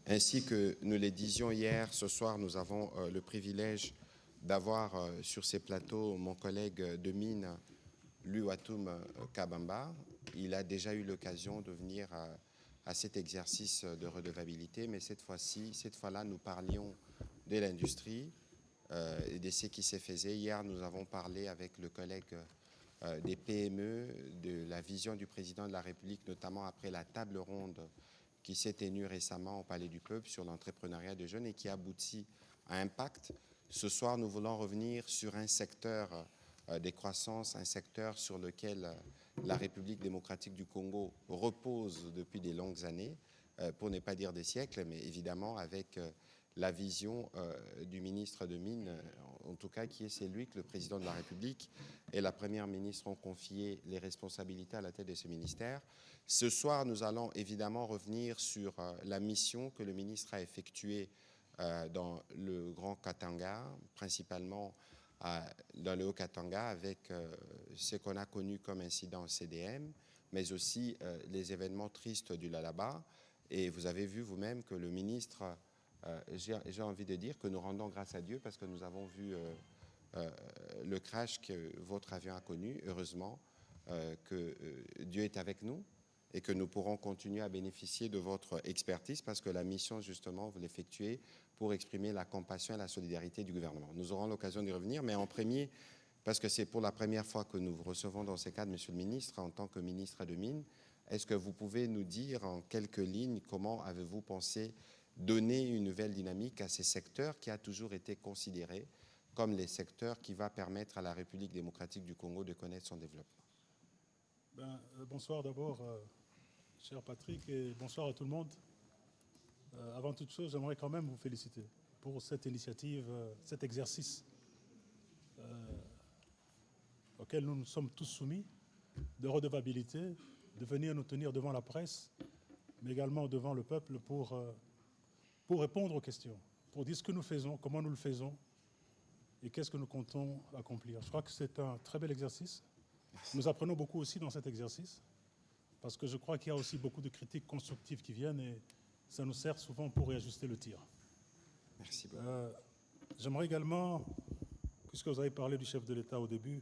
Ainsi que nous le disions hier, ce soir, nous avons le privilège d'avoir sur ces plateaux mon collègue de mine, Luatum Kabamba. Il a déjà eu l'occasion de venir à cet exercice de redevabilité, mais cette fois-là, nous parlions de l'industrie et de ce qui s'est fait. Hier, nous avons parlé avec le collègue des PME, de la vision du président de la République, notamment après la table ronde qui s'est tenue récemment au Palais du Peuple sur l'entrepreneuriat des jeunes et qui aboutit à un pacte. Ce soir, nous voulons revenir sur un secteur des croissances, un secteur sur lequel la République démocratique du Congo repose depuis des longues années, pour ne pas dire des siècles, mais évidemment avec la vision du ministre de Mines, en tout cas qui est celui que le président de la République et la première ministre ont confié les responsabilités à la tête de ce ministère. Ce soir, nous allons évidemment revenir sur la mission que le ministre a effectuée dans le Grand Katanga, principalement dans le Haut-Katanga, avec ce qu'on a connu comme incident CDM, mais aussi les événements tristes du Lalaba. Et vous avez vu vous-même que le ministre, j'ai envie de dire que nous rendons grâce à Dieu parce que nous avons vu le crash que votre avion a connu, heureusement, que Dieu est avec nous et que nous pourrons continuer à bénéficier de votre expertise parce que la mission, justement, vous l'effectuez pour exprimer la compassion et la solidarité du gouvernement. Nous aurons l'occasion d'y revenir, mais en premier, parce que c'est pour la première fois que nous vous recevons dans ces cadres, Monsieur le Ministre, en tant que ministre de Mines, est-ce que vous pouvez nous dire en quelques lignes comment avez-vous pensé donner une nouvelle dynamique à ces secteurs qui a toujours été considérés comme les secteurs qui va permettre à la République démocratique du Congo de connaître son développement? Bonsoir d'abord, cher Patrick, et bonsoir à tout le monde. Avant toute chose, j'aimerais quand même vous féliciter pour cette initiative, cet exercice auquel nous nous sommes tous soumis, de redevabilité, de venir nous tenir devant la presse, mais également devant le peuple pour répondre aux questions, pour dire ce que nous faisons, comment nous le faisons et qu'est-ce que nous comptons accomplir. Je crois que c'est un très bel exercice. Nous apprenons beaucoup aussi dans cet exercice, parce que je crois qu'il y a aussi beaucoup de critiques constructives qui viennent et ça nous sert souvent pour réajuster le tir. Merci beaucoup. J'aimerais également, puisque vous avez parlé du chef de l'État au début,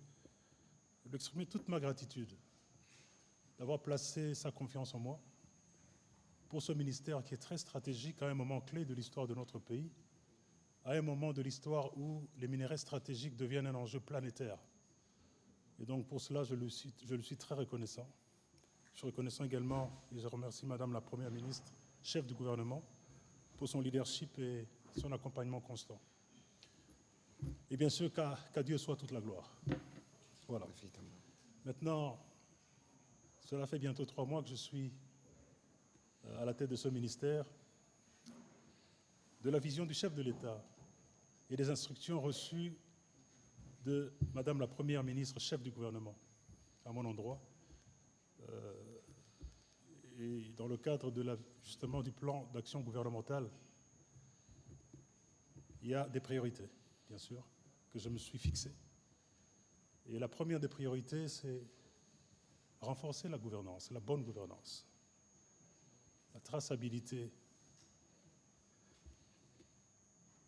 lui exprimer toute ma gratitude d'avoir placé sa confiance en moi pour ce ministère qui est très stratégique à un moment clé de l'histoire de notre pays, à un moment de l'histoire où les minerais stratégiques deviennent un enjeu planétaire. Et donc pour cela, je lui suis très reconnaissant. Je suis reconnaissant également, et je remercie Madame la Première ministre, chef du gouvernement, pour son leadership et son accompagnement constant. Et bien sûr, qu'à Dieu soit toute la gloire. Voilà. Maintenant, cela fait bientôt 3 mois que je suis à la tête de ce ministère. De la vision du chef de l'État et des instructions reçues de Madame la Première ministre, chef du gouvernement, à mon endroit, et dans le cadre justement du plan d'action gouvernementale, il y a des priorités, bien sûr, que je me suis fixées. Et la première des priorités, c'est renforcer la gouvernance, la bonne gouvernance, la traçabilité,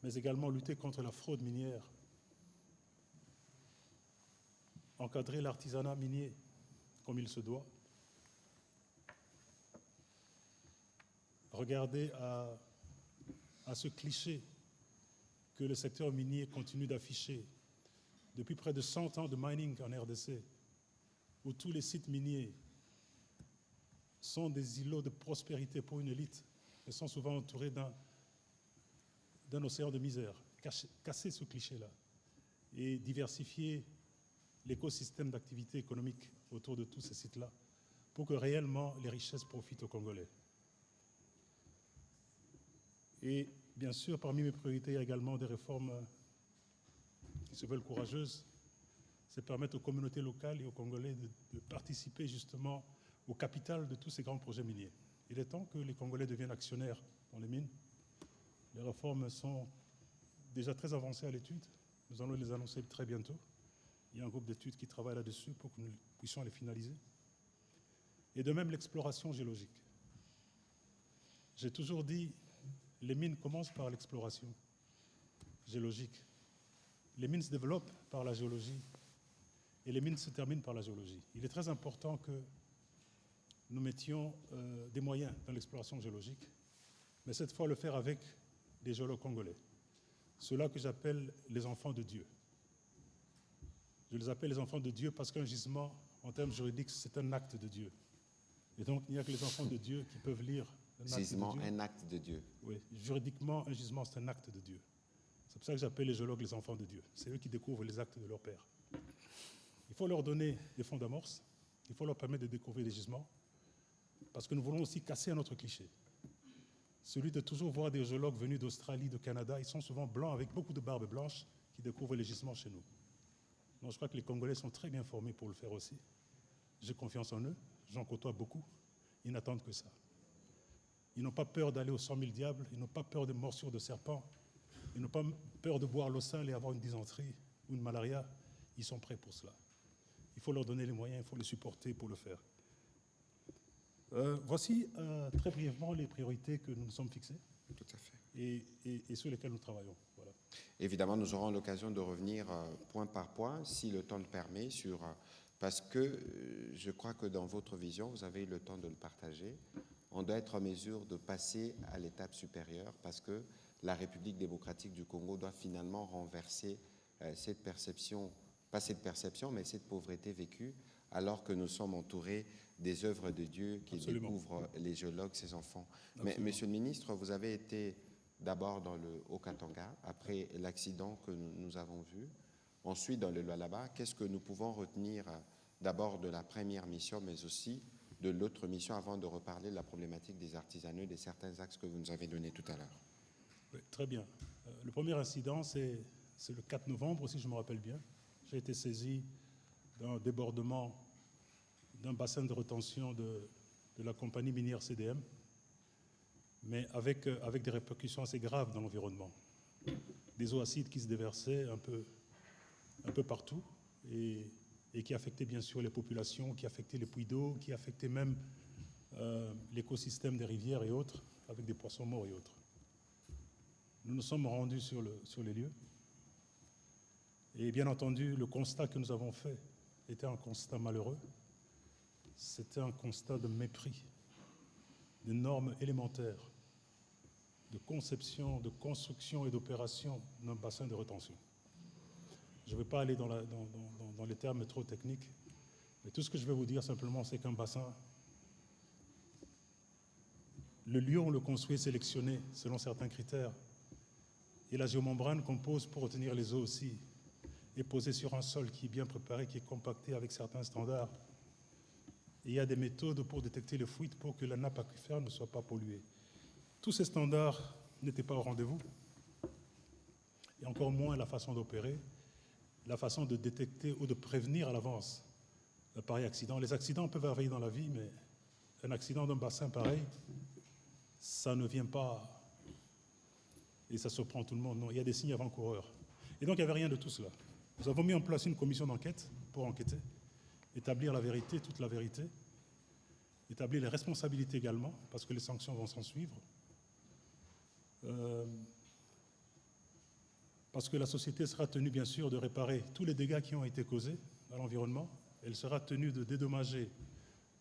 mais également lutter contre la fraude minière, encadrer l'artisanat minier comme il se doit, regarder à ce cliché que le secteur minier continue d'afficher depuis près de 100 ans de mining en RDC, où tous les sites miniers sont des îlots de prospérité pour une élite et sont souvent entourés d'un océan de misère. Casser ce cliché-là et diversifier l'écosystème d'activité économique autour de tous ces sites-là pour que réellement les richesses profitent aux Congolais. Et bien sûr, parmi mes priorités, il y a également des réformes qui se veulent courageuses. C'est permettre aux communautés locales et aux Congolais de participer justement au capital de tous ces grands projets miniers. Il est temps que les Congolais deviennent actionnaires dans les mines. Les réformes sont déjà très avancées à l'étude. Nous allons les annoncer très bientôt. Il y a un groupe d'études qui travaille là-dessus pour que nous puissions les finaliser. Et de même l'exploration géologique. J'ai toujours dit les mines commencent par l'exploration géologique. Les mines se développent par la géologie et les mines se terminent par la géologie. Il est très important que nous mettions des moyens dans l'exploration géologique, mais cette fois le faire avec des géologues congolais. Ceux-là que j'appelle les enfants de Dieu. Je les appelle les enfants de Dieu parce qu'un gisement, en termes juridiques, c'est un acte de Dieu. Et donc, il n'y a que les enfants de Dieu qui peuvent lire un acte Gisement, de Dieu. un acte de Dieu. Oui, juridiquement, un gisement, c'est un acte de Dieu. C'est pour ça que j'appelle les géologues les enfants de Dieu. C'est eux qui découvrent les actes de leur père. Il faut leur donner des fonds d'amorce, il faut leur permettre de découvrir les gisements, parce que nous voulons aussi casser un autre cliché. Celui de toujours voir des géologues venus d'Australie, de Canada, ils sont souvent blancs avec beaucoup de barbe blanche qui découvrent les gisements chez nous. Donc je crois que les Congolais sont très bien formés pour le faire aussi. J'ai confiance en eux, j'en côtoie beaucoup, ils n'attendent que ça. Ils n'ont pas peur d'aller aux 100 000 diables, ils n'ont pas peur de morsures de serpents, ils n'ont pas peur de boire l'eau sale et avoir une dysenterie ou une malaria. Ils sont prêts pour cela. Il faut leur donner les moyens, il faut les supporter pour le faire. Voici très brièvement les priorités que nous nous sommes fixées. Tout à fait. Et sur lesquelles nous travaillons. Voilà. Évidemment, nous aurons l'occasion de revenir point par point, si le temps le permet, parce que je crois que dans votre vision, vous avez eu le temps de le partager. On doit être en mesure de passer à l'étape supérieure parce que la République démocratique du Congo doit finalement renverser cette perception, pas cette perception, mais cette pauvreté vécue, alors que nous sommes entourés des œuvres de Dieu qui Absolument. découvrent les géologues, ces enfants. Absolument. Mais, Monsieur le Ministre, vous avez été d'abord dans le Haut-Katanga, après l'accident que nous avons vu, ensuite dans le Lualaba. Qu'est-ce que nous pouvons retenir d'abord de la première mission, mais aussi de l'autre mission, avant de reparler de la problématique des artisanaux, des certains axes que vous nous avez donnés tout à l'heure? Oui, très bien. Le premier incident, c'est le 4 novembre, si je me rappelle bien. J'ai été saisi d'un débordement d'un bassin de rétention de la compagnie minière CDM, mais avec des répercussions assez graves dans l'environnement. Des eaux acides qui se déversaient un peu partout et qui affectaient bien sûr les populations, qui affectaient les puits d'eau, qui affectaient même l'écosystème des rivières et autres, avec des poissons morts et autres. Nous nous sommes rendus sur les lieux. Et bien entendu, le constat que nous avons fait était un constat malheureux. C'était un constat de mépris des normes élémentaires de conception, de construction et d'opération d'un bassin de rétention. Je ne vais pas aller dans les termes trop techniques, mais tout ce que je vais vous dire simplement, c'est qu'un bassin, le lieu où on le construit est sélectionné selon certains critères, et la géomembrane qu'on pose pour retenir les eaux aussi est posée sur un sol qui est bien préparé, qui est compacté avec certains standards. Et il y a des méthodes pour détecter les fuites pour que la nappe aquifère ne soit pas polluée. Tous ces standards n'étaient pas au rendez-vous, et encore moins la façon d'opérer, la façon de détecter ou de prévenir à l'avance un pareil accident. Les accidents peuvent arriver dans la vie, mais un accident d'un bassin pareil, ça ne vient pas et ça surprend tout le monde. Non, il y a des signes avant-coureurs. Et donc, il n'y avait rien de tout cela. Nous avons mis en place une commission d'enquête pour enquêter, établir la vérité, toute la vérité, établir les responsabilités également, parce que les sanctions vont s'en suivre. Parce que la société sera tenue, bien sûr, de réparer tous les dégâts qui ont été causés à l'environnement. Elle sera tenue de dédommager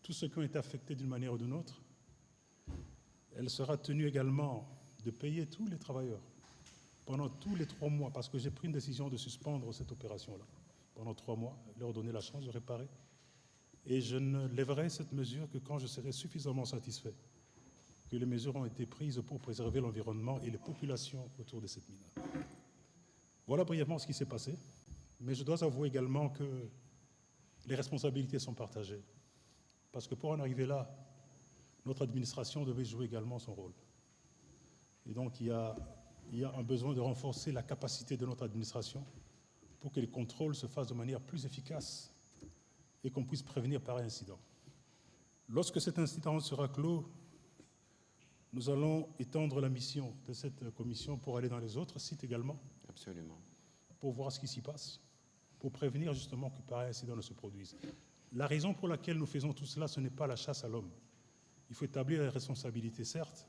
tous ceux qui ont été affectés d'une manière ou d'une autre. Elle sera tenue également de payer tous les travailleurs pendant tous les 3 mois, parce que j'ai pris une décision de suspendre cette opération-là pendant 3 mois, leur donner la chance de réparer. Et je ne lèverai cette mesure que quand je serai suffisamment satisfait que les mesures ont été prises pour préserver l'environnement et les populations autour de cette mine. Voilà brièvement ce qui s'est passé, mais je dois avouer également que les responsabilités sont partagées, parce que pour en arriver là, notre administration devait jouer également son rôle. Et donc il y a un besoin de renforcer la capacité de notre administration pour que les contrôles se fassent de manière plus efficace et qu'on puisse prévenir pareil incident. Lorsque cet incident sera clos, nous allons étendre la mission de cette commission pour aller dans les autres sites également. Absolument. Pour voir ce qui s'y passe, pour prévenir justement que pareil incident ne se produise. La raison pour laquelle nous faisons tout cela, ce n'est pas la chasse à l'homme. Il faut établir les responsabilités, certes,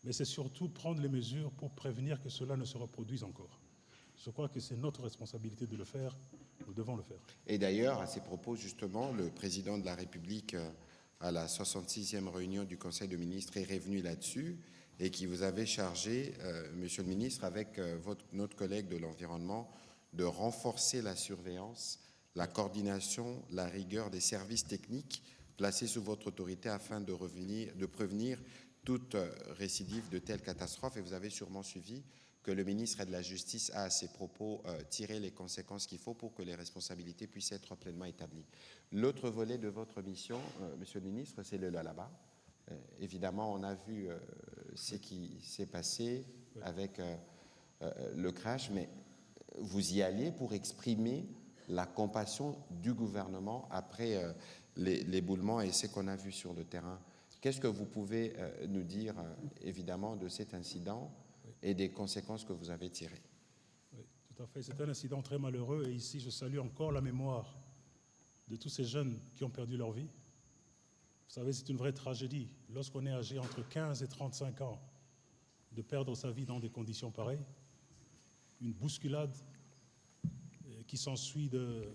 mais c'est surtout prendre les mesures pour prévenir que cela ne se reproduise encore. Je crois que c'est notre responsabilité de le faire, nous devons le faire. Et d'ailleurs, à ces propos, justement, le président de la République, à la 66e réunion du Conseil de ministres, est revenu là-dessus et qui vous avait chargé, Monsieur le ministre, avec notre collègue de l'Environnement, de renforcer la surveillance, la coordination, la rigueur des services techniques placés sous votre autorité afin de prévenir toute récidive de telles catastrophes. Et vous avez sûrement suivi que le ministre de la Justice a à ses propos tiré les conséquences qu'il faut pour que les responsabilités puissent être pleinement établies. L'autre volet de votre mission, Monsieur le ministre, c'est le Lalaba. Évidemment, on a vu ce qui s'est passé avec le crash, mais vous y allez pour exprimer la compassion du gouvernement après l'éboulement et ce qu'on a vu sur le terrain. Qu'est-ce que vous pouvez nous dire, évidemment, de cet incident et des conséquences que vous avez tirées? Oui, tout à fait. C'est un incident très malheureux et ici, je salue encore la mémoire de tous ces jeunes qui ont perdu leur vie. Vous savez, c'est une vraie tragédie. Lorsqu'on est âgé entre 15 et 35 ans, de perdre sa vie dans des conditions pareilles, une bousculade qui s'ensuit de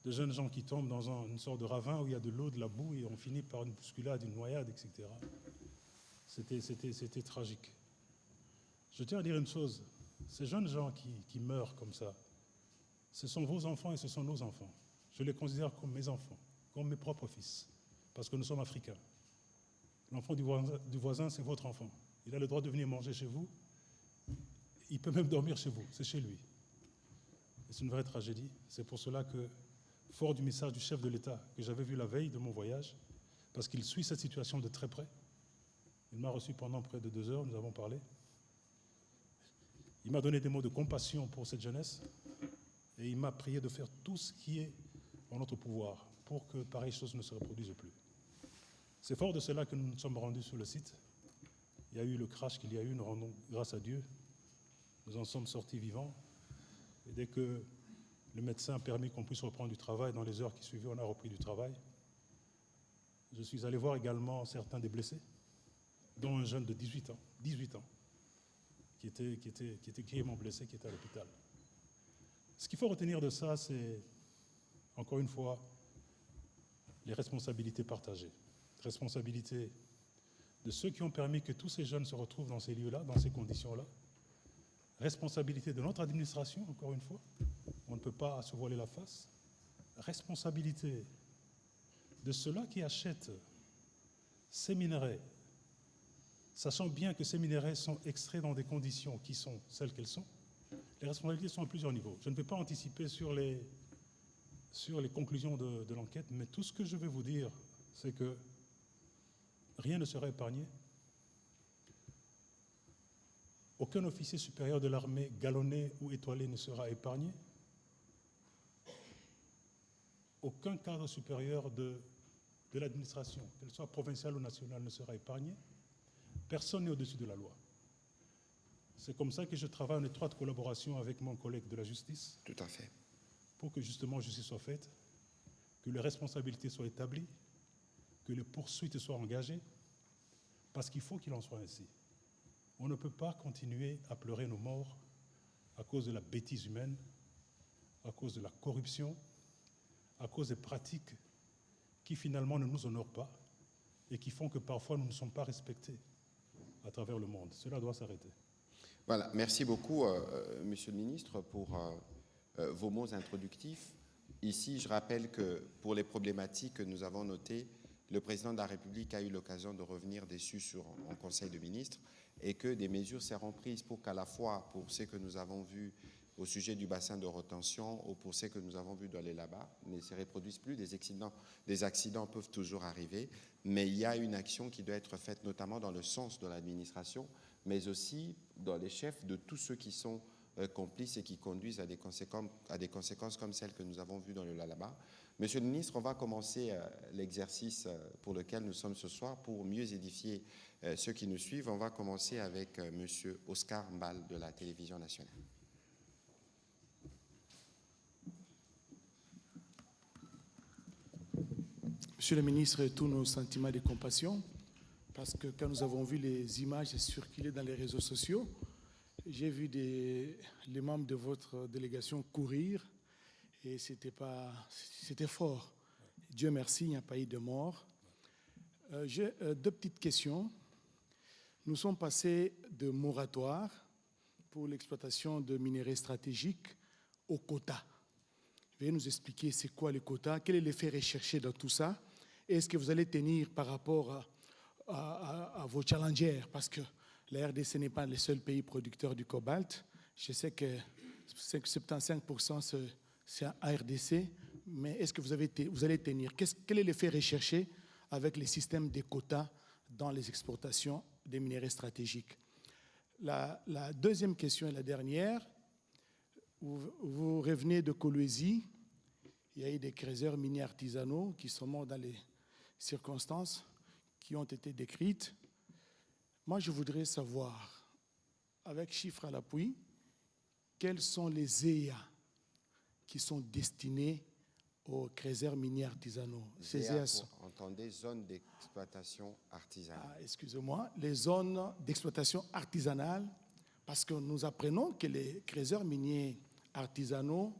jeunes gens qui tombent dans une sorte de ravin où il y a de l'eau, de la boue, et on finit par une bousculade, une noyade, etc. C'était tragique. Je tiens à dire une chose, ces jeunes gens qui meurent comme ça, ce sont vos enfants et ce sont nos enfants. Je les considère comme mes enfants, comme mes propres fils, parce que nous sommes africains. L'enfant du voisin, c'est votre enfant. Il a le droit de venir manger chez vous. Il peut même dormir chez vous, c'est chez lui. C'est une vraie tragédie. C'est pour cela que, fort du message du chef de l'État que j'avais vu la veille de mon voyage, parce qu'il suit cette situation de très près, il m'a reçu pendant près de 2 heures, nous avons parlé. Il m'a donné des mots de compassion pour cette jeunesse et il m'a prié de faire tout ce qui est en notre pouvoir pour que pareille chose ne se reproduise plus. C'est fort de cela que nous nous sommes rendus sur le site. Il y a eu le crash qu'il y a eu, nous rendons grâce à Dieu. Nous en sommes sortis vivants. Et dès que le médecin a permis qu'on puisse reprendre du travail, dans les heures qui suivaient, on a repris du travail. Je suis allé voir également certains des blessés, dont un jeune de 18 ans, qui était grièvement blessé, qui était à l'hôpital. Ce qu'il faut retenir de ça, c'est, encore une fois, les responsabilités partagées. Responsabilité de ceux qui ont permis que tous ces jeunes se retrouvent dans ces lieux-là, dans ces conditions-là. Responsabilité de notre administration, encore une fois. On ne peut pas se voiler la face. Responsabilité de ceux-là qui achètent ces minerais, sachant bien que ces minerais sont extraits dans des conditions qui sont celles qu'elles sont. Les responsabilités sont à plusieurs niveaux. Je ne vais pas anticiper sur les conclusions de l'enquête, mais tout ce que je vais vous dire, c'est que rien ne sera épargné. Aucun officier supérieur de l'armée galonné ou étoilé ne sera épargné. Aucun cadre supérieur de l'administration, qu'elle soit provinciale ou nationale, ne sera épargné. Personne n'est au-dessus de la loi. C'est comme ça que je travaille en étroite collaboration avec mon collègue de la justice. Tout à fait. Pour que justement justice soit faite, que les responsabilités soient établies, que les poursuites soient engagées, parce qu'il faut qu'il en soit ainsi. On ne peut pas continuer à pleurer nos morts à cause de la bêtise humaine, à cause de la corruption, à cause des pratiques qui finalement ne nous honorent pas et qui font que parfois nous ne sommes pas respectés à travers le monde. Cela doit s'arrêter. Voilà, merci beaucoup, Monsieur le Ministre, pour vos mots introductifs. Ici, je rappelle que pour les problématiques que nous avons notées, le Président de la République a eu l'occasion de revenir dessus en Conseil de ministres et que des mesures seront prises pour qu'à la fois, pour ce que nous avons vu au sujet du bassin de rétention ou pour ce que nous avons vu dans les là-bas, ne se reproduisent plus. Des accidents peuvent toujours arriver, mais il y a une action qui doit être faite notamment dans le sens de l'administration, mais aussi dans les chefs de tous ceux qui sont complices et qui conduisent à des conséquences comme celles que nous avons vues dans le Lalaba. Monsieur le ministre, on va commencer l'exercice pour lequel nous sommes ce soir pour mieux édifier ceux qui nous suivent. On va commencer avec monsieur Oscar Mbal de la Télévision nationale. Monsieur le ministre, tous nos sentiments de compassion parce que quand nous avons vu les images circuler dans les réseaux sociaux, j'ai vu les membres de votre délégation courir et c'était fort. Dieu merci, il n'y a pas eu de mort. J'ai deux petites questions. Nous sommes passés de moratoire pour l'exploitation de minerais stratégiques au quota. Veuillez nous expliquer c'est quoi les quotas, quel est l'effet recherché dans tout ça, et est-ce que vous allez tenir par rapport à vos challengers, parce que la RDC n'est pas le seul pays producteur du cobalt. Je sais que 75% c'est à RDC, mais est-ce que vous allez tenir? Quel est l'effet recherché avec les systèmes de quotas dans les exportations des minerais stratégiques? La deuxième question et la dernière, vous revenez de Kolwezi, il y a eu des creuseurs miniers artisanaux qui sont morts dans les circonstances qui ont été décrites. Moi, je voudrais savoir, avec chiffres à l'appui, quels sont les EA qui sont destinés aux creuseurs miniers artisanaux. Ces EA sont... Entendez, zone d'exploitation artisanale. Excusez-moi, les zones d'exploitation artisanale, parce que nous apprenons que les creuseurs miniers artisanaux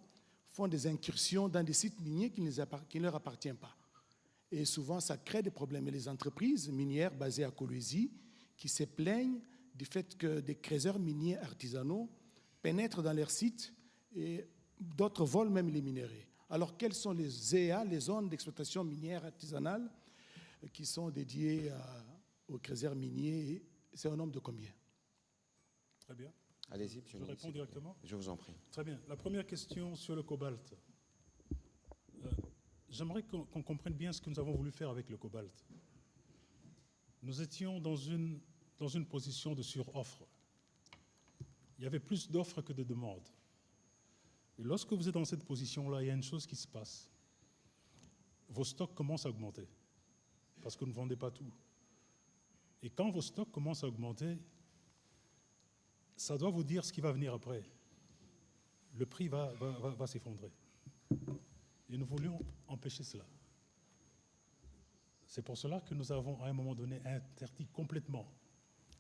font des incursions dans des sites miniers qui ne leur appartiennent pas. Et souvent, ça crée des problèmes. Et les entreprises minières basées à Kolwezi qui se plaignent du fait que des creuseurs miniers artisanaux pénètrent dans leurs sites et d'autres volent même les minerais. Alors, quelles sont les ZEA, les zones d'exploitation minière artisanale, qui sont dédiées aux creuseurs miniers? C'est un nombre de combien? Très bien. Allez-y, monsieur le ministre. Je réponds directement? Je vous en prie. Très bien. La première question sur le cobalt. J'aimerais qu'on comprenne bien ce que nous avons voulu faire avec le cobalt. Nous étions dans une position de suroffre. Il y avait plus d'offres que de demandes. Et lorsque vous êtes dans cette position-là, il y a une chose qui se passe. Vos stocks commencent à augmenter parce que vous ne vendez pas tout. Et quand vos stocks commencent à augmenter, ça doit vous dire ce qui va venir après. Le prix va s'effondrer. Et nous voulions empêcher cela. C'est pour cela que nous avons, à un moment donné, interdit complètement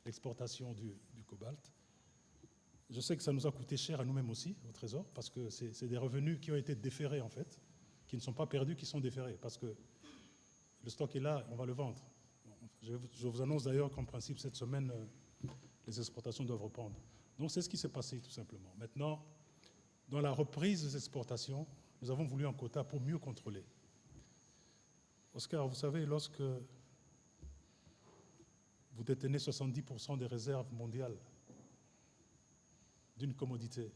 l'exportation du cobalt. Je sais que ça nous a coûté cher à nous-mêmes aussi, au Trésor, parce que c'est des revenus qui ont été déférés, en fait, qui ne sont pas perdus, qui sont déférés, parce que le stock est là, on va le vendre. Je vous annonce d'ailleurs qu'en principe, cette semaine, les exportations doivent reprendre. Donc c'est ce qui s'est passé, tout simplement. Maintenant, dans la reprise des exportations, nous avons voulu un quota pour mieux contrôler. Oscar, vous savez, lorsque vous détenez 70% des réserves mondiales d'une commodité,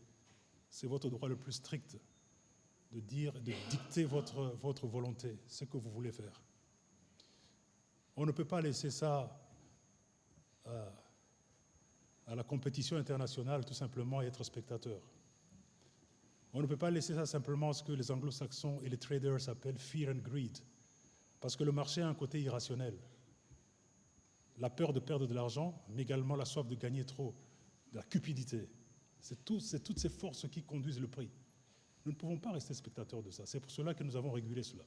c'est votre droit le plus strict de dire, de dicter votre volonté, ce que vous voulez faire. On ne peut pas laisser ça à la compétition internationale, tout simplement, et être spectateur. On ne peut pas laisser ça simplement à ce que les anglo-saxons et les traders appellent fear and greed, parce que le marché a un côté irrationnel. La peur de perdre de l'argent, mais également la soif de gagner trop, de la cupidité. C'est toutes ces forces qui conduisent le prix. Nous ne pouvons pas rester spectateurs de ça. C'est pour cela que nous avons régulé cela.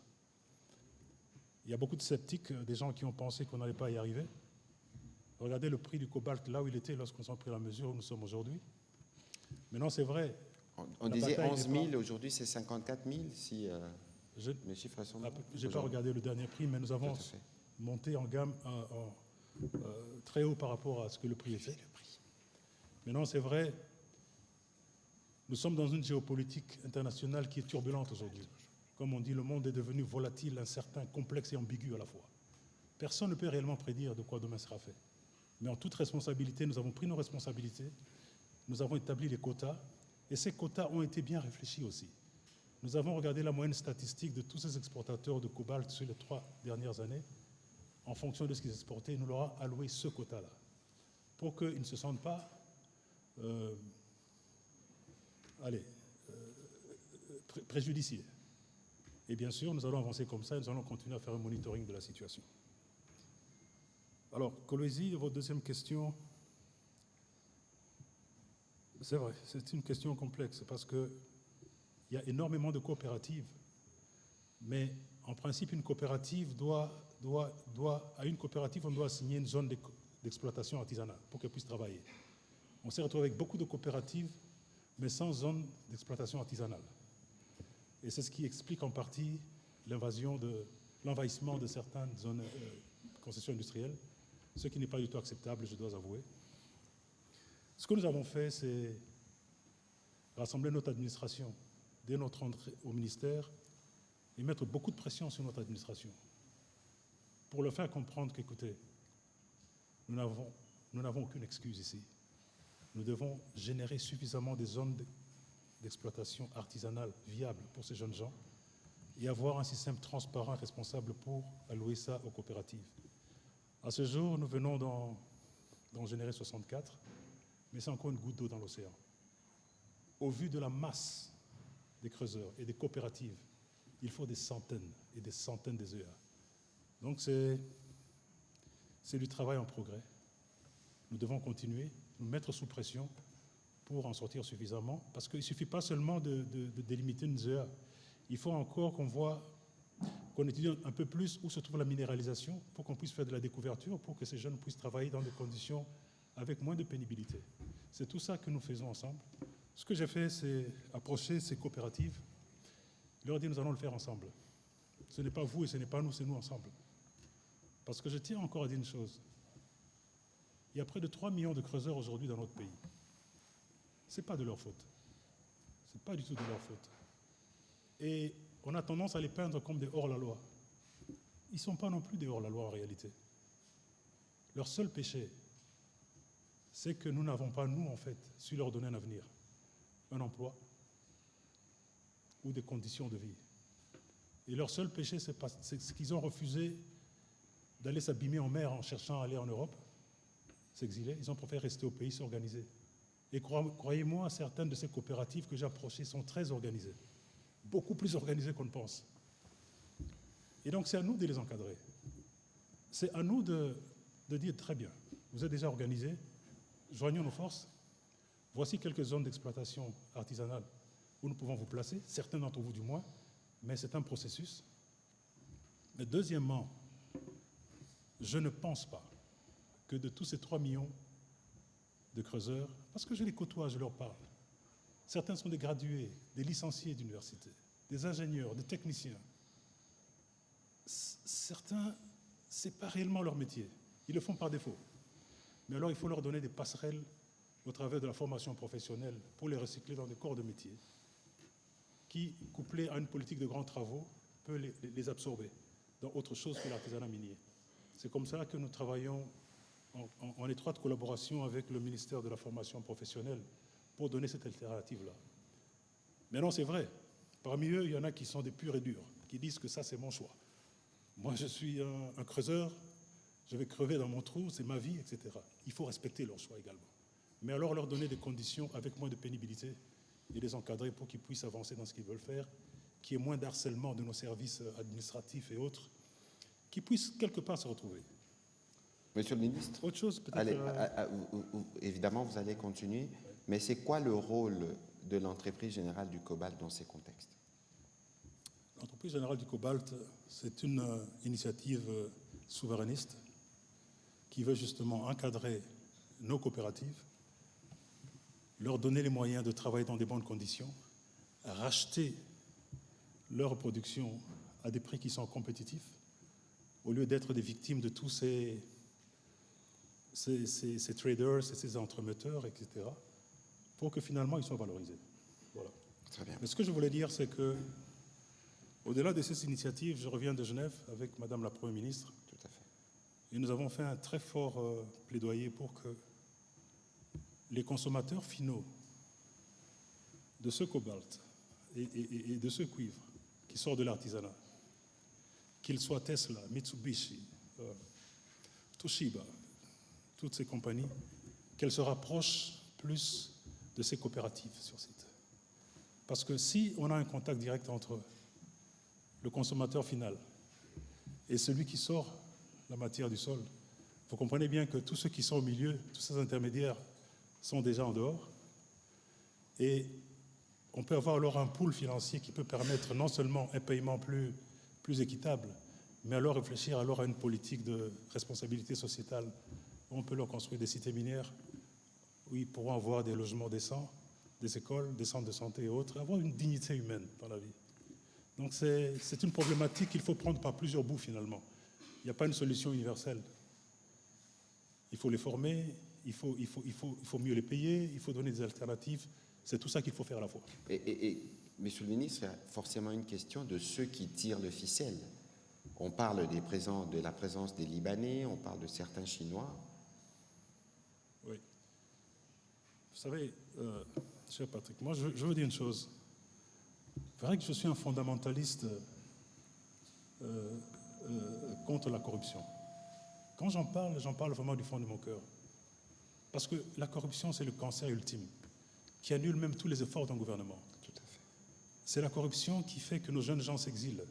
Il y a beaucoup de sceptiques, des gens qui ont pensé qu'on n'allait pas y arriver. Regardez le prix du cobalt là où il était lorsqu'on s'en prit la mesure où nous sommes aujourd'hui. Maintenant, c'est vrai. On disait 11 000, aujourd'hui c'est 54 000, si mes chiffres sont bons. Je n'ai pas regardé le dernier prix, mais nous avons monté en gamme très haut par rapport à ce que le prix était. Maintenant, c'est vrai, nous sommes dans une géopolitique internationale qui est turbulente aujourd'hui. Comme on dit, le monde est devenu volatile, incertain, complexe et ambigu à la fois. Personne ne peut réellement prédire de quoi demain sera fait. Mais en toute responsabilité, nous avons pris nos responsabilités, nous avons établi les quotas, et ces quotas ont été bien réfléchis aussi. Nous avons regardé la moyenne statistique de tous ces exportateurs de cobalt sur les 3 dernières années. En fonction de ce qu'ils exportaient, nous leur avons alloué ce quota-là, pour qu'ils ne se sentent pas préjudiciés. Et bien sûr, nous allons avancer comme ça et nous allons continuer à faire un monitoring de la situation. Alors, Kolwezi, votre deuxième question, c'est vrai, c'est une question complexe parce qu'il y a énormément de coopératives, mais en principe, une coopérative doit à une coopérative, on doit assigner une zone d'exploitation artisanale pour qu'elle puisse travailler. On s'est retrouvé avec beaucoup de coopératives, mais sans zone d'exploitation artisanale. Et c'est ce qui explique en partie l'envahissement de certaines zones concessions industrielles, ce qui n'est pas du tout acceptable, je dois avouer. Ce que nous avons fait, c'est rassembler notre administration dès notre entrée au ministère et mettre beaucoup de pression sur notre administration pour leur faire comprendre qu'écoutez, nous n'avons aucune excuse ici. Nous devons générer suffisamment de zones d'exploitation artisanale viables pour ces jeunes gens et avoir un système transparent et responsable pour allouer ça aux coopératives. À ce jour, nous venons d'en générer 64, mais c'est encore une goutte d'eau dans l'océan. Au vu de la masse des creuseurs et des coopératives, il faut des centaines et des centaines de EA. Donc c'est du travail en progrès. Nous devons continuer, nous mettre sous pression pour en sortir suffisamment, parce qu'il ne suffit pas seulement de délimiter une ZEA. Il faut encore qu'on étudie un peu plus où se trouve la minéralisation pour qu'on puisse faire de la découverture, pour que ces jeunes puissent travailler dans des conditions avec moins de pénibilité. C'est tout ça que nous faisons ensemble. Ce que j'ai fait, c'est approcher ces coopératives, leur dire nous allons le faire ensemble. Ce n'est pas vous et ce n'est pas nous, c'est nous ensemble. Parce que je tiens encore à dire une chose. Il y a près de 3 millions de creuseurs aujourd'hui dans notre pays. Ce n'est pas de leur faute. Ce n'est pas du tout de leur faute. Et on a tendance à les peindre comme des hors-la-loi. Ils ne sont pas non plus des hors-la-loi en réalité. Leur seul péché, c'est que nous n'avons pas, nous, en fait, su leur donner un avenir, un emploi ou des conditions de vie. Et leur seul péché, c'est qu'ils ont refusé d'aller s'abîmer en mer en cherchant à aller en Europe, s'exiler. Ils ont préféré rester au pays, s'organiser. Et croyez-moi, certaines de ces coopératives que j'ai approchées sont très organisées, beaucoup plus organisées qu'on ne pense. Et donc, c'est à nous de les encadrer. C'est à nous de dire, très bien, vous êtes déjà organisés, joignons nos forces, voici quelques zones d'exploitation artisanale où nous pouvons vous placer, certains d'entre vous du moins, mais c'est un processus. Mais deuxièmement, je ne pense pas que de tous ces 3 millions de creuseurs, parce que je les côtoie, je leur parle, certains sont des gradués, des licenciés d'université, des ingénieurs, des techniciens. Certains, ce n'est pas réellement leur métier, ils le font par défaut. Mais alors il faut leur donner des passerelles au travers de la formation professionnelle pour les recycler dans des corps de métier qui, couplés à une politique de grands travaux, peut les absorber dans autre chose que l'artisanat minier. C'est comme ça que nous travaillons en étroite collaboration avec le ministère de la formation professionnelle pour donner cette alternative-là. Maintenant, c'est vrai, parmi eux, il y en a qui sont des purs et durs, qui disent que ça, c'est mon choix. Moi, je suis un creuseur, je vais crever dans mon trou, c'est ma vie, etc. Il faut respecter leur choix également. Mais alors leur donner des conditions avec moins de pénibilité et les encadrer pour qu'ils puissent avancer dans ce qu'ils veulent faire, qu'il y ait moins d'harcèlement de nos services administratifs et autres, qu'ils puissent quelque part se retrouver. Monsieur le ministre, Autre chose, peut-être. allez, évidemment, vous allez continuer, mais c'est quoi le rôle de l'entreprise générale du cobalt dans ces contextes? L'entreprise générale du cobalt, c'est une initiative souverainiste qui veut justement encadrer nos coopératives, leur donner les moyens de travailler dans des bonnes conditions, racheter leur production à des prix qui sont compétitifs, au lieu d'être des victimes de tous ces traders et ces entremetteurs, etc., pour que finalement ils soient valorisés. Voilà. Très bien. Mais ce que je voulais dire, c'est que, au-delà de ces initiatives, je reviens de Genève avec Madame la Première ministre. Tout à fait. Et nous avons fait un très fort plaidoyer pour que les consommateurs finaux de ce cobalt et de ce cuivre qui sort de l'artisanat, qu'ils soient Tesla, Mitsubishi, Toshiba, toutes ces compagnies, qu'elles se rapprochent plus de ces coopératives sur site. Parce que si on a un contact direct entre le consommateur final et celui qui sort la matière du sol, vous comprenez bien que tous ceux qui sont au milieu, tous ces intermédiaires, sont déjà en dehors. Et on peut avoir alors un pool financier qui peut permettre non seulement un paiement plus équitable, Mais alors réfléchir alors à une politique de responsabilité sociétale où on peut leur construire des cités minières, où ils pourront avoir des logements décents, des écoles, des centres de santé et autres, avoir une dignité humaine dans la vie. Donc c'est une problématique qu'il faut prendre par plusieurs bouts finalement. Il n'y a pas une solution universelle. Il faut les former, il faut mieux les payer, il faut donner des alternatives. C'est tout ça qu'il faut faire à la fois. Et, Monsieur le ministre, il y a forcément une question de ceux qui tirent le ficelle. On parle de la présence des Libanais, on parle de certains Chinois. Oui. Vous savez, cher Patrick, moi je veux dire une chose. C'est vrai que je suis un fondamentaliste contre la corruption. Quand j'en parle vraiment du fond de mon cœur. Parce que la corruption, c'est le cancer ultime, qui annule même tous les efforts d'un gouvernement. Tout à fait. C'est la corruption qui fait que nos jeunes gens s'exilent,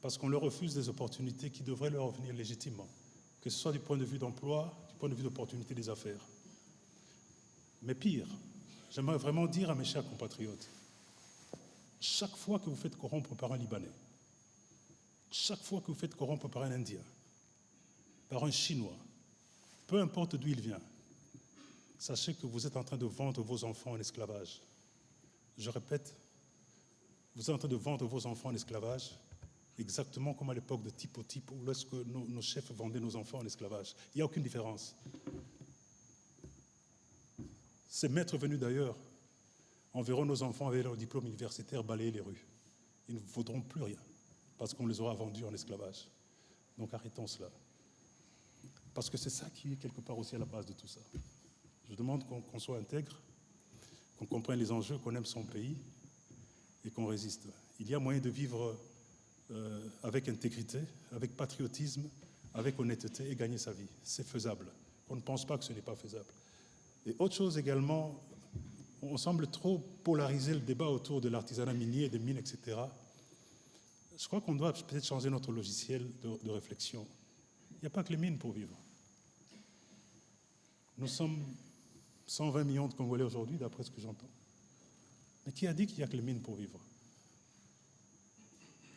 parce qu'on leur refuse des opportunités qui devraient leur revenir légitimement, que ce soit du point de vue d'emploi, du point de vue d'opportunité des affaires. Mais pire, j'aimerais vraiment dire à mes chers compatriotes, chaque fois que vous faites corrompre par un Libanais, chaque fois que vous faites corrompre par un Indien, par un Chinois, peu importe d'où il vient, sachez que vous êtes en train de vendre vos enfants en esclavage. Je répète, vous êtes en train de vendre vos enfants en esclavage, exactement comme à l'époque de Type au Type, où lorsque nos chefs vendaient nos enfants en esclavage. Il n'y a aucune différence. Ces maîtres venus d'ailleurs enverront nos enfants avec leur diplôme universitaire balayer les rues. Ils ne vaudront plus rien, parce qu'on les aura vendus en esclavage. Donc arrêtons cela. Parce que c'est ça qui est quelque part aussi à la base de tout ça. Je demande qu'on soit intègre, qu'on comprenne les enjeux, qu'on aime son pays et qu'on résiste. Il y a moyen de vivre avec intégrité, avec patriotisme, avec honnêteté et gagner sa vie. C'est faisable. On ne pense pas que ce n'est pas faisable. Et autre chose également, on semble trop polariser le débat autour de l'artisanat minier, des mines, etc. Je crois qu'on doit peut-être changer notre logiciel de réflexion. Il n'y a pas que les mines pour vivre. Nous sommes 120 millions de Congolais aujourd'hui, d'après ce que j'entends. Mais qui a dit qu'il n'y a que les mines pour vivre?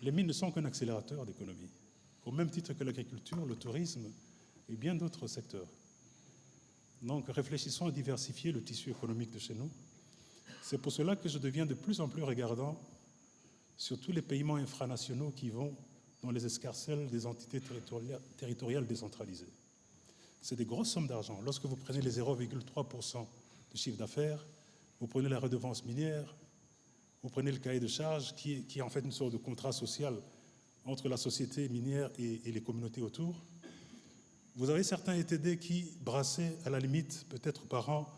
Les mines ne sont qu'un accélérateur d'économie, au même titre que l'agriculture, le tourisme et bien d'autres secteurs. Donc réfléchissons à diversifier le tissu économique de chez nous. C'est pour cela que je deviens de plus en plus regardant sur tous les paiements infranationaux qui vont dans les escarcelles des entités territoriales décentralisées. C'est des grosses sommes d'argent. Lorsque vous prenez les 0,3% de chiffre d'affaires, vous prenez la redevance minière, vous prenez le cahier de charges qui est en fait une sorte de contrat social entre la société minière et les communautés autour. Vous avez certains ETD qui brassaient à la limite, peut-être par an,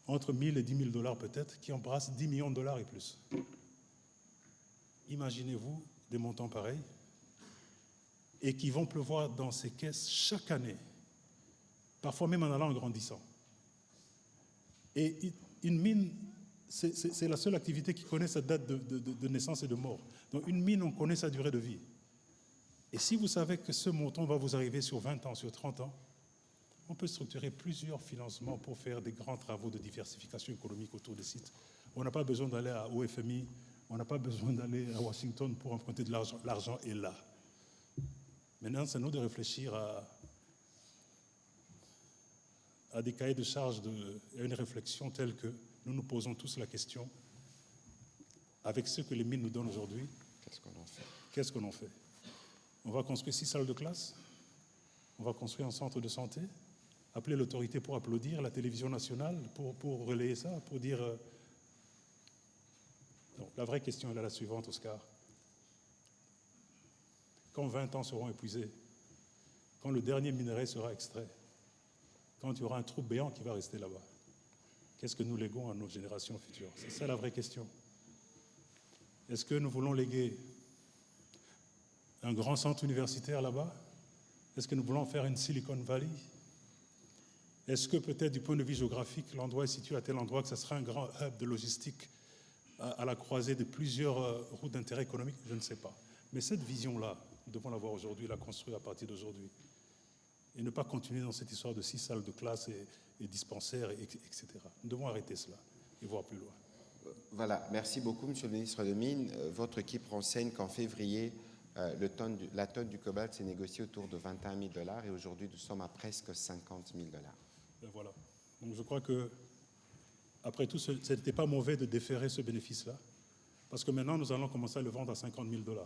entre 1 000 et 10 000 dollars peut-être, qui embrassent 10 millions de dollars et plus. Imaginez-vous des montants pareils et qui vont pleuvoir dans ces caisses chaque année, parfois même en allant en grandissant. Et une mine, c'est la seule activité qui connaît sa date de naissance et de mort. Donc une mine, on connaît sa durée de vie. Et si vous savez que ce montant va vous arriver sur 20 ans, sur 30 ans, on peut structurer plusieurs financements pour faire des grands travaux de diversification économique autour des sites. On n'a pas besoin d'aller au FMI, on n'a pas besoin d'aller à Washington pour emprunter de l'argent. L'argent est là. Maintenant, c'est à nous de réfléchir à des cahiers de charges et à une réflexion telle que nous nous posons tous la question, avec ce que les mines nous donnent aujourd'hui, Qu'est-ce qu'on en fait? qu'est-ce qu'on en fait? On va construire 6 salles de classe, on va construire un centre de santé, appeler l'autorité pour applaudir, la télévision nationale pour relayer ça, pour dire... Donc, la vraie question est la suivante, Oscar. Quand 20 ans seront épuisés, quand le dernier minerai sera extrait, quand il y aura un trou béant qui va rester là-bas, qu'est-ce que nous léguons à nos générations futures? C'est ça la vraie question. Est-ce que nous voulons léguer un grand centre universitaire là-bas? Est-ce que nous voulons faire une Silicon Valley? Est-ce que peut-être du point de vue géographique, l'endroit est situé à tel endroit que ça sera un grand hub de logistique à la croisée de plusieurs routes d'intérêt économique? Je ne sais pas. Mais cette vision-là, nous devons l'avoir aujourd'hui, la construire à partir d'aujourd'hui. Et ne pas continuer dans cette histoire de 6 salles de classe et dispensaires, etc. Nous devons arrêter cela et voir plus loin. Voilà, merci beaucoup, Monsieur le ministre de Mines. Votre équipe renseigne qu'en février, la tonne du cobalt s'est négociée autour de 21 000 $ et aujourd'hui nous sommes à presque 50 000 $. Et voilà. Donc je crois que, après tout, ce n'était pas mauvais de déférer ce bénéfice-là, parce que maintenant nous allons commencer à le vendre à 50 000 $.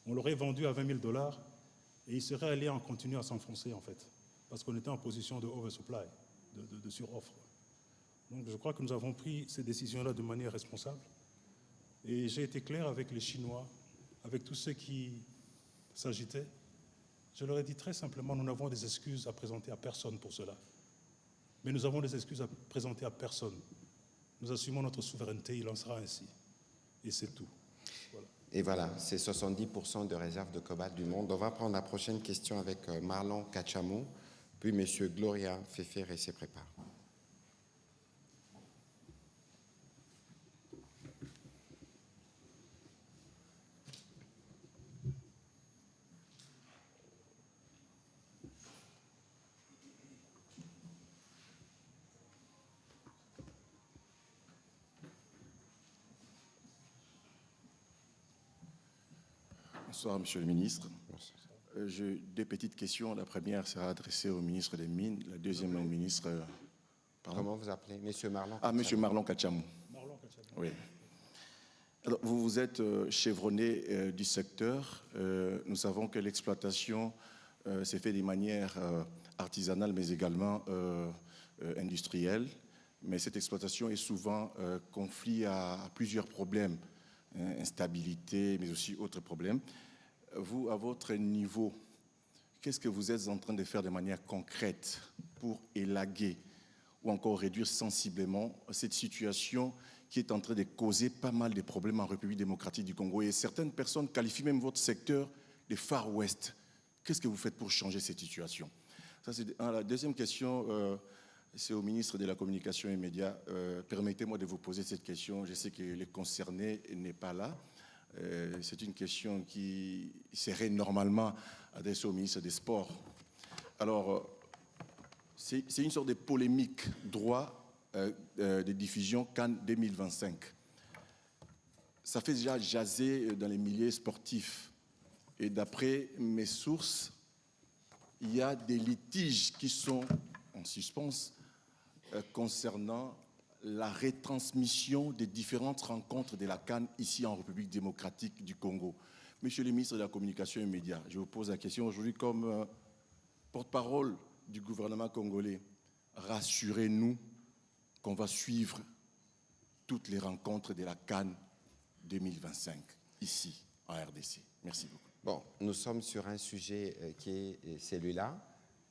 On l'aurait vendu à 20 000 $ et il serait allé en continuer à s'enfoncer en fait, parce qu'on était en position de oversupply, de suroffre. Donc je crois que nous avons pris ces décisions-là de manière responsable. Et j'ai été clair avec les Chinois, avec tous ceux qui s'agitaient. Je leur ai dit très simplement, nous n'avons des excuses à présenter à personne pour cela. Mais nous avons des excuses à présenter à personne. Nous assumons notre souveraineté, il en sera ainsi. Et c'est tout. Voilà. Et voilà, c'est 70% de réserve de cobalt du monde. On va prendre la prochaine question avec Marlon Kachamou, puis M. Gloria Fefere se prépare. Bonsoir, Monsieur le ministre. J'ai deux petites questions. La première sera adressée au ministre des Mines, la deuxième au ministre... Pardon? Comment vous appelez? Monsieur Marlon Kachamou. Monsieur Marlon Kachamou. Marlon Kachamou. Oui. Alors, vous êtes chevronné du secteur. Nous savons que l'exploitation s'est faite de manière artisanale, mais également industrielle. Mais cette exploitation est souvent conflit à plusieurs problèmes, instabilité, mais aussi autres problèmes. Vous, à votre niveau, qu'est-ce que vous êtes en train de faire de manière concrète pour élaguer ou encore réduire sensiblement cette situation qui est en train de causer pas mal de problèmes en République démocratique du Congo? Et certaines personnes qualifient même votre secteur de Far West. Qu'est-ce que vous faites pour changer cette situation? Ça, c'est la deuxième question. C'est au ministre de la Communication et Médias. Permettez-moi de vous poser cette question. Je sais que le concerné n'est pas là. C'est une question qui serait normalement adressée au ministre des Sports. Alors, c'est une sorte de polémique droit de diffusion Cannes 2025. Ça fait déjà jaser dans les milieux sportifs. Et d'après mes sources, il y a des litiges qui sont en suspens concernant la retransmission des différentes rencontres de la CAN ici en République démocratique du Congo. Monsieur le ministre de la Communication et Médias, je vous pose la question aujourd'hui comme porte-parole du gouvernement congolais. Rassurez-nous qu'on va suivre toutes les rencontres de la CAN 2025 ici en RDC. Merci beaucoup. Bon, nous sommes sur un sujet qui est celui-là,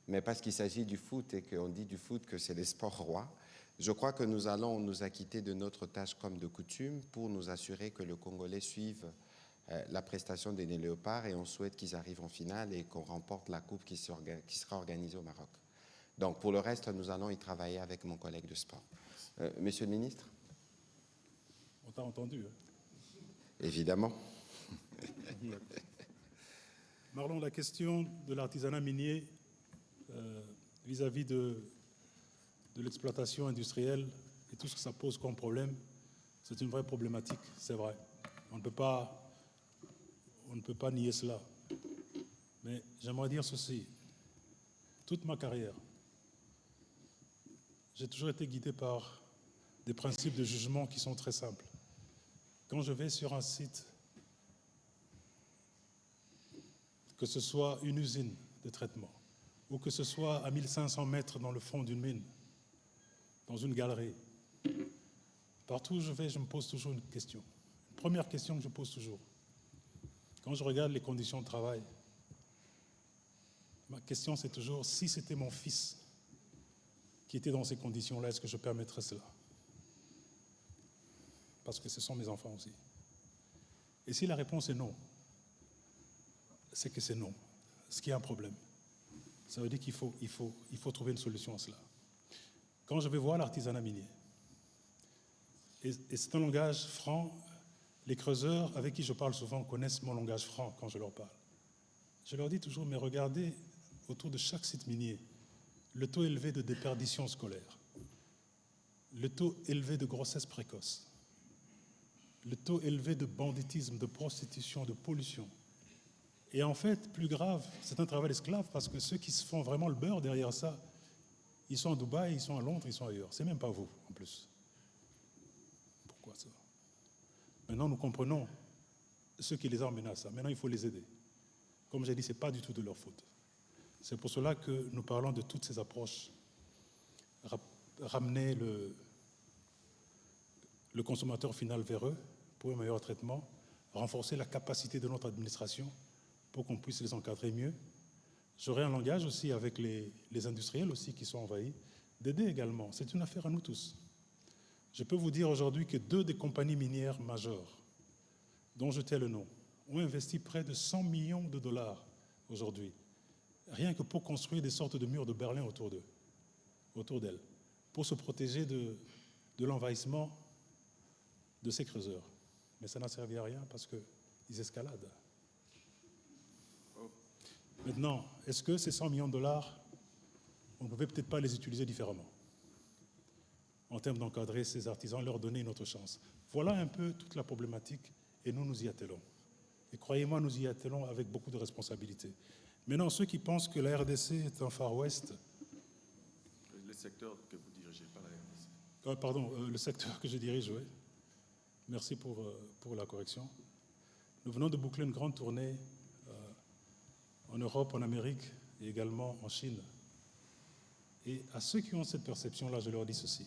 mais parce qu'il s'agit du foot et qu'on dit du foot que c'est les sports rois, je crois que nous allons nous acquitter de notre tâche comme de coutume pour nous assurer que le Congolais suive la prestation des Léopards et on souhaite qu'ils arrivent en finale et qu'on remporte la coupe qui sera organisée au Maroc. Donc pour le reste, nous allons y travailler avec mon collègue de sport. Monsieur le ministre? On t'a entendu. Hein? Évidemment. Marlon, la question de l'artisanat minier vis-à-vis de l'exploitation industrielle et tout ce que ça pose comme problème, c'est une vraie problématique, c'est vrai. On ne peut pas nier cela. Mais j'aimerais dire ceci. Toute ma carrière, j'ai toujours été guidé par des principes de jugement qui sont très simples. Quand je vais sur un site, que ce soit une usine de traitement, ou que ce soit à 1500 mètres dans le fond d'une mine, dans une galerie, partout où je vais, je me pose toujours une question. Une première question que je pose toujours. Quand je regarde les conditions de travail, ma question c'est toujours, si c'était mon fils qui était dans ces conditions-là, est-ce que je permettrais cela? Parce que ce sont mes enfants aussi. Et si la réponse est non, c'est que c'est non. Ce qui est un problème. Ça veut dire qu'il faut trouver une solution à cela. Quand je vais voir l'artisanat minier, et c'est un langage franc, les creuseurs avec qui je parle souvent connaissent mon langage franc quand je leur parle. Je leur dis toujours, mais regardez autour de chaque site minier, le taux élevé de déperdition scolaire, le taux élevé de grossesse précoce, le taux élevé de banditisme, de prostitution, de pollution. Et en fait, plus grave, c'est un travail d'esclave parce que ceux qui se font vraiment le beurre derrière ça, ils sont à Dubaï, ils sont à Londres, ils sont ailleurs. C'est même pas vous, en plus. Pourquoi ça? Maintenant, nous comprenons ceux qui les ont menés à ça. Maintenant, il faut les aider. Comme j'ai dit, ce n'est pas du tout de leur faute. C'est pour cela que nous parlons de toutes ces approches. Ramener le consommateur final vers eux pour un meilleur traitement, renforcer la capacité de notre administration pour qu'on puisse les encadrer mieux. J'aurai un langage aussi avec les industriels aussi qui sont envahis, d'aider également. C'est une affaire à nous tous. Je peux vous dire aujourd'hui que 2 des compagnies minières majeures, dont je tais le nom, ont investi près de 100 millions de dollars aujourd'hui, rien que pour construire des sortes de murs de Berlin autour d'elles, pour se protéger de l'envahissement de ces creuseurs. Mais ça n'a servi à rien parce qu'ils escaladent. Maintenant, est-ce que ces 100 millions de dollars, on ne pouvait peut-être pas les utiliser différemment en termes d'encadrer ces artisans, leur donner une autre chance? Voilà un peu toute la problématique et nous nous y attelons. Et croyez-moi, nous y attelons avec beaucoup de responsabilités. Maintenant, ceux qui pensent que la RDC est un Far West... Le secteur que vous dirigez, pas la RDC. Pardon, le secteur que je dirige, oui. Merci pour la correction. Nous venons de boucler une grande tournée en Europe, en Amérique et également en Chine. Et à ceux qui ont cette perception-là, je leur dis ceci.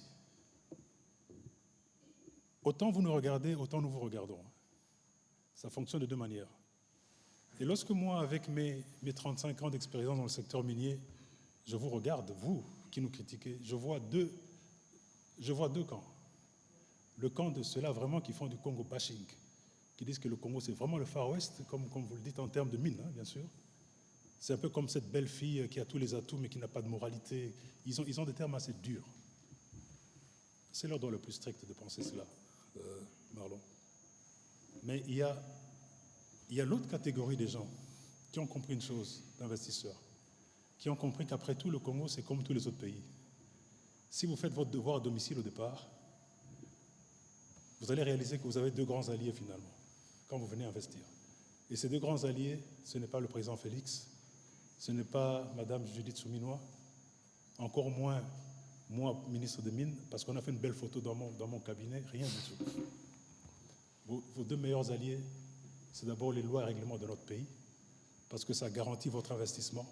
Autant vous nous regardez, autant nous vous regardons. Ça fonctionne de 2 manières. Et lorsque moi, avec mes 35 ans d'expérience dans le secteur minier, je vous regarde, vous qui nous critiquez, je vois deux camps. Le camp de ceux-là vraiment qui font du Congo bashing, qui disent que le Congo c'est vraiment le Far West, comme vous le dites en termes de mine, hein, bien sûr. C'est un peu comme cette belle fille qui a tous les atouts mais qui n'a pas de moralité. Ils ont des termes assez durs. C'est leur droit le plus strict de penser cela, Marlon. Mais il y a l'autre catégorie des gens qui ont compris une chose, d'investisseurs, qui ont compris qu'après tout, le Congo, c'est comme tous les autres pays. Si vous faites votre devoir à domicile au départ, vous allez réaliser que vous avez 2 grands alliés finalement, quand vous venez investir. Et ces 2 grands alliés, ce n'est pas le président Félix, ce n'est pas Madame Judith Souminois, encore moins moi, ministre des Mines, parce qu'on a fait une belle photo dans mon cabinet, rien du tout. Vos 2 meilleurs alliés, c'est d'abord les lois et règlements de notre pays, parce que ça garantit votre investissement,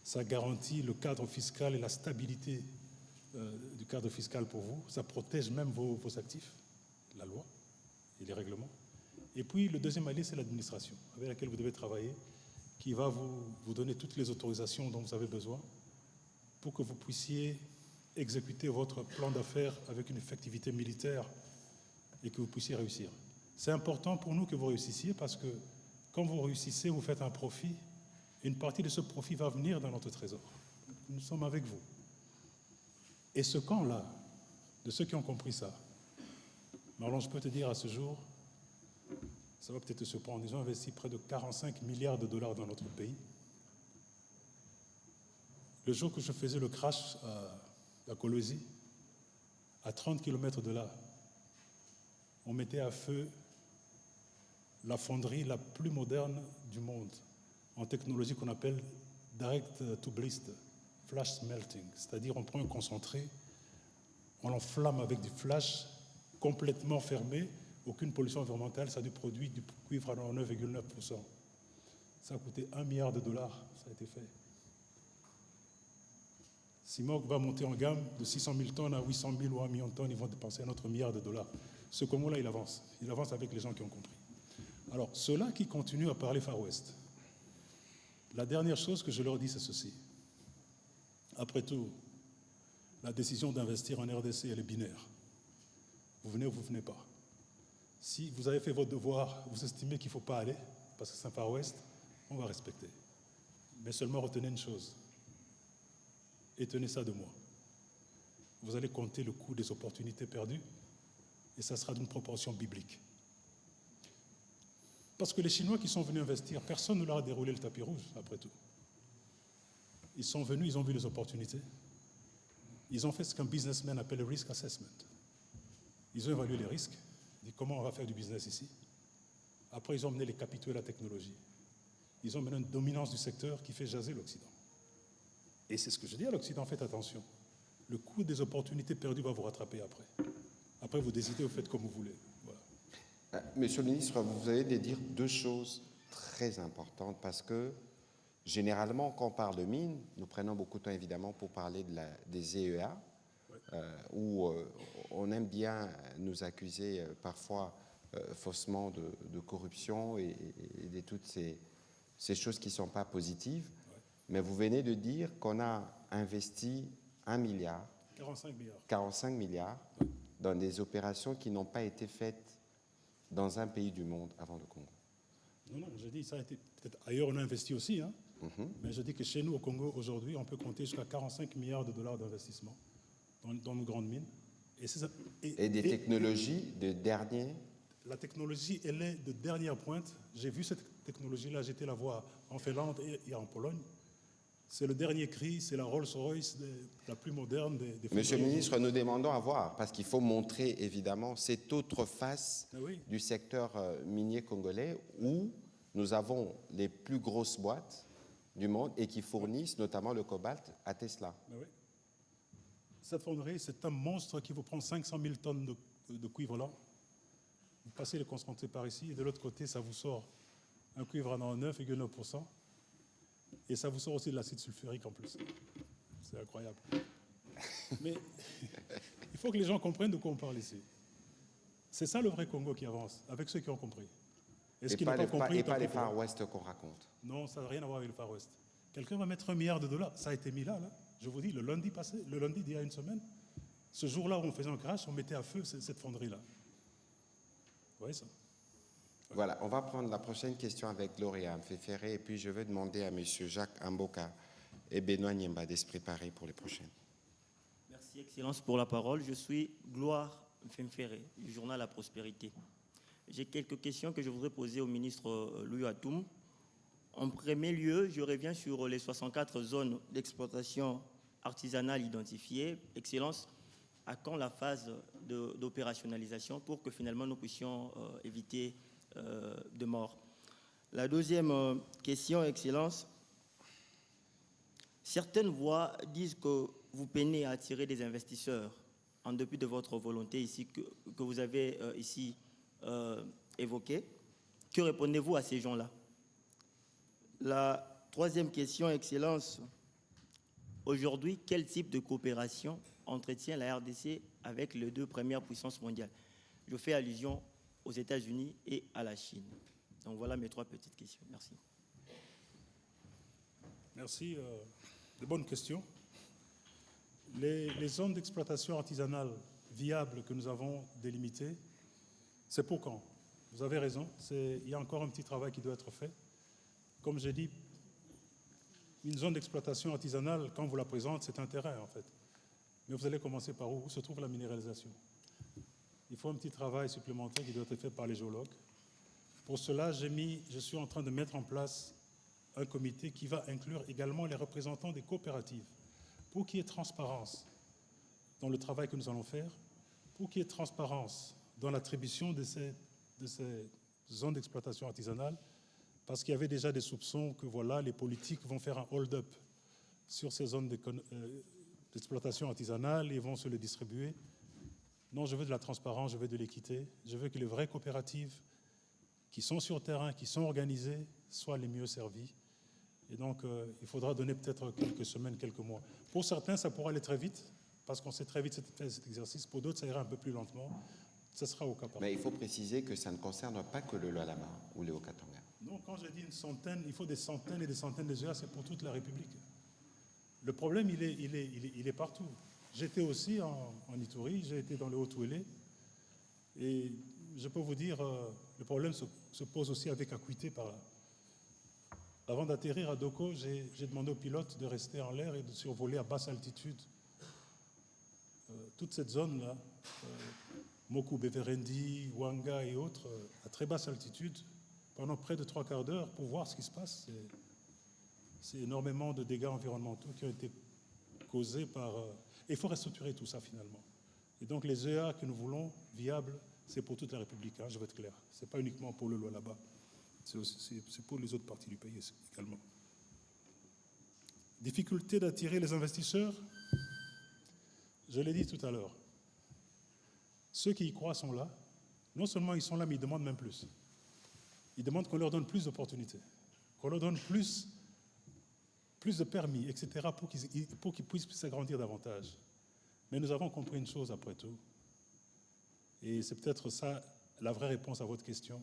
ça garantit le cadre fiscal et la stabilité du cadre fiscal pour vous, ça protège même vos actifs, la loi et les règlements. Et puis le deuxième allié, c'est l'administration, avec laquelle vous devez travailler, qui va vous donner toutes les autorisations dont vous avez besoin pour que vous puissiez exécuter votre plan d'affaires avec une effectivité militaire et que vous puissiez réussir. C'est important pour nous que vous réussissiez parce que quand vous réussissez, vous faites un profit. Une partie de ce profit va venir dans notre trésor. Nous sommes avec vous. Et ce camp-là, de ceux qui ont compris ça, Marlon, je peux te dire à ce jour, ça va peut-être te surprendre, ils ont investi près de 45 milliards de dollars dans notre pays. Le jour que je faisais le crash à Kolwezi, à 30 km de là, on mettait à feu la fonderie la plus moderne du monde, en technologie qu'on appelle direct to blister, flash smelting, c'est-à-dire on prend un concentré, on l'enflamme avec du flash complètement fermé, aucune pollution environnementale, ça a du produit du cuivre à 9,9%. Ça a coûté 1 milliard de dollars, ça a été fait. Simok va monter en gamme de 600 000 tonnes à 800 000 ou 1 million de tonnes, ils vont dépenser un autre milliard de dollars. Ce Congo-là, il avance avec les gens qui ont compris. Alors, ceux-là qui continuent à parler Far West, la dernière chose que je leur dis, c'est ceci. Après tout, la décision d'investir en RDC, elle est binaire. Vous venez ou vous ne venez pas. Si vous avez fait votre devoir, vous estimez qu'il ne faut pas aller, parce que c'est un Far West, on va respecter. Mais seulement retenez une chose, et tenez ça de moi. Vous allez compter le coût des opportunités perdues, et ça sera d'une proportion biblique. Parce que les Chinois qui sont venus investir, personne ne leur a déroulé le tapis rouge, après tout. Ils sont venus, ils ont vu les opportunités. Ils ont fait ce qu'un businessman appelle le risk assessment. Ils ont évalué les risques, dit comment on va faire du business ici. Après, ils ont mené les capitaux et la technologie. ils ont maintenant une dominance du secteur qui fait jaser l'Occident. Et c'est ce que je dis à l'Occident, faites attention. Le coût des opportunités perdues va vous rattraper après. Après, vous décidez, vous faites comme vous voulez. Voilà. Monsieur le ministre, vous allez de dire deux choses très importantes parce que généralement, quand on parle de mines, nous prenons beaucoup de temps évidemment pour parler des EEA, où on aime bien nous accuser parfois faussement de corruption et de toutes ces choses qui ne sont pas positives. Mais vous venez de dire qu'on a investi 1 milliard, 45 milliards dans des opérations qui n'ont pas été faites dans un pays du monde avant le Congo. Non, je dis, ça a été peut-être ailleurs, on a investi aussi, hein. Mais je dis que chez nous, au Congo, aujourd'hui, on peut compter jusqu'à 45 milliards de dollars d'investissement dans nos grandes mines. Et des technologies de dernier. La technologie, elle est de dernière pointe. J'ai vu cette technologie-là, j'étais la voir en Finlande et en Pologne. C'est le dernier cri, c'est la Rolls-Royce la plus moderne des Monsieur le ministre, nous demandons à voir, parce qu'il faut montrer évidemment cette autre face du secteur minier congolais où nous avons les plus grosses boîtes du monde et qui fournissent notamment le cobalt à Tesla. Oui. Cette fonderie, c'est un monstre qui vous prend 500 000 tonnes de cuivre là. Vous passez le concentré par ici et de l'autre côté, ça vous sort un cuivre à 9,9%. Et ça vous sort aussi de l'acide sulfurique en plus. C'est incroyable. Mais il faut que les gens comprennent de quoi on parle ici. C'est ça le vrai Congo qui avance, avec ceux qui ont compris. Et pas les Far West qu'on raconte. Non, ça n'a rien à voir avec le Far West. Quelqu'un va mettre $1 milliard. Ça a été mis là. Je vous dis, le lundi d'il y a une semaine, ce jour-là où on faisait un crash, on mettait à feu cette fonderie-là. Vous voyez ça? Voilà, on va prendre la prochaine question avec Gloria Mfefere et puis je vais demander à M. Jacques Amboka et Benoît Niemba de se préparer pour les prochaines. Merci, Excellence, pour la parole. Je suis Gloire Mfefere, du journal La Prospérité. J'ai quelques questions que je voudrais poser au ministre Louis Atoum. En premier lieu, je reviens sur les 64 zones d'exploitation artisanale identifiées. Excellence, à quand la phase d'opérationnalisation pour que finalement nous puissions éviter de mort? La deuxième question, Excellence. Certaines voix disent que vous peinez à attirer des investisseurs en dépit de votre volonté ici que vous avez ici évoquée. Que répondez-vous à ces gens-là? La troisième question, Excellence. Aujourd'hui, quel type de coopération entretient la RDC avec les deux premières puissances mondiales? Je fais allusion aux États-Unis et à la Chine. Donc voilà mes trois petites questions. Merci. Merci. De bonnes questions. Les zones d'exploitation artisanale viables que nous avons délimitées, c'est pour quand? Vous avez raison, il y a encore un petit travail qui doit être fait. Comme j'ai dit, une zone d'exploitation artisanale, quand vous la présentez, c'est un terrain en fait. Mais vous allez commencer par où se trouve la minéralisation? Il faut un petit travail supplémentaire qui doit être fait par les géologues. Pour cela, je suis en train de mettre en place un comité qui va inclure également les représentants des coopératives pour qu'il y ait transparence dans le travail que nous allons faire, pour qu'il y ait transparence dans l'attribution de ces zones d'exploitation artisanale, parce qu'il y avait déjà des soupçons que voilà, les politiques vont faire un hold-up sur ces zones d'exploitation artisanale et vont se les distribuer. Non, je veux de la transparence, je veux de l'équité, je veux que les vraies coopératives qui sont sur le terrain, qui sont organisées, soient les mieux servies. Et donc, il faudra donner peut-être quelques semaines, quelques mois. Pour certains, ça pourra aller très vite, parce qu'on sait très vite faire cet exercice. Pour d'autres, ça ira un peu plus lentement. Ça sera au cas par cas. Mais il faut préciser que ça ne concerne pas que le Lualaba ou le Haut-Katanga. Non, quand je dis une centaine, il faut des centaines et des centaines de GA, c'est pour toute la République. Le problème, il est partout. J'étais aussi en Ituri, j'ai été dans le Haut-Ouélé, et je peux vous dire, le problème se pose aussi avec Acuité par là. Avant d'atterrir à Doko, j'ai demandé au pilote de rester en l'air et de survoler à basse altitude toute cette zone-là, Moku, Beverendi, Wanga et autres, à très basse altitude, pendant près de 3/4 d'heure pour voir ce qui se passe. C'est énormément de dégâts environnementaux qui ont été causés par... Et il faut restructurer tout ça finalement. Et donc les EA que nous voulons, viables, c'est pour toute la République, hein, je vais être clair. Ce n'est pas uniquement pour le Lualaba. C'est pour les autres parties du pays également. Difficulté d'attirer les investisseurs, je l'ai dit tout à l'heure. Ceux qui y croient sont là. Non seulement ils sont là, mais ils demandent même plus. Ils demandent qu'on leur donne plus d'opportunités, qu'on leur donne plus de permis, etc., pour qu'ils puissent s'agrandir davantage. Mais nous avons compris une chose après tout, et c'est peut-être ça la vraie réponse à votre question.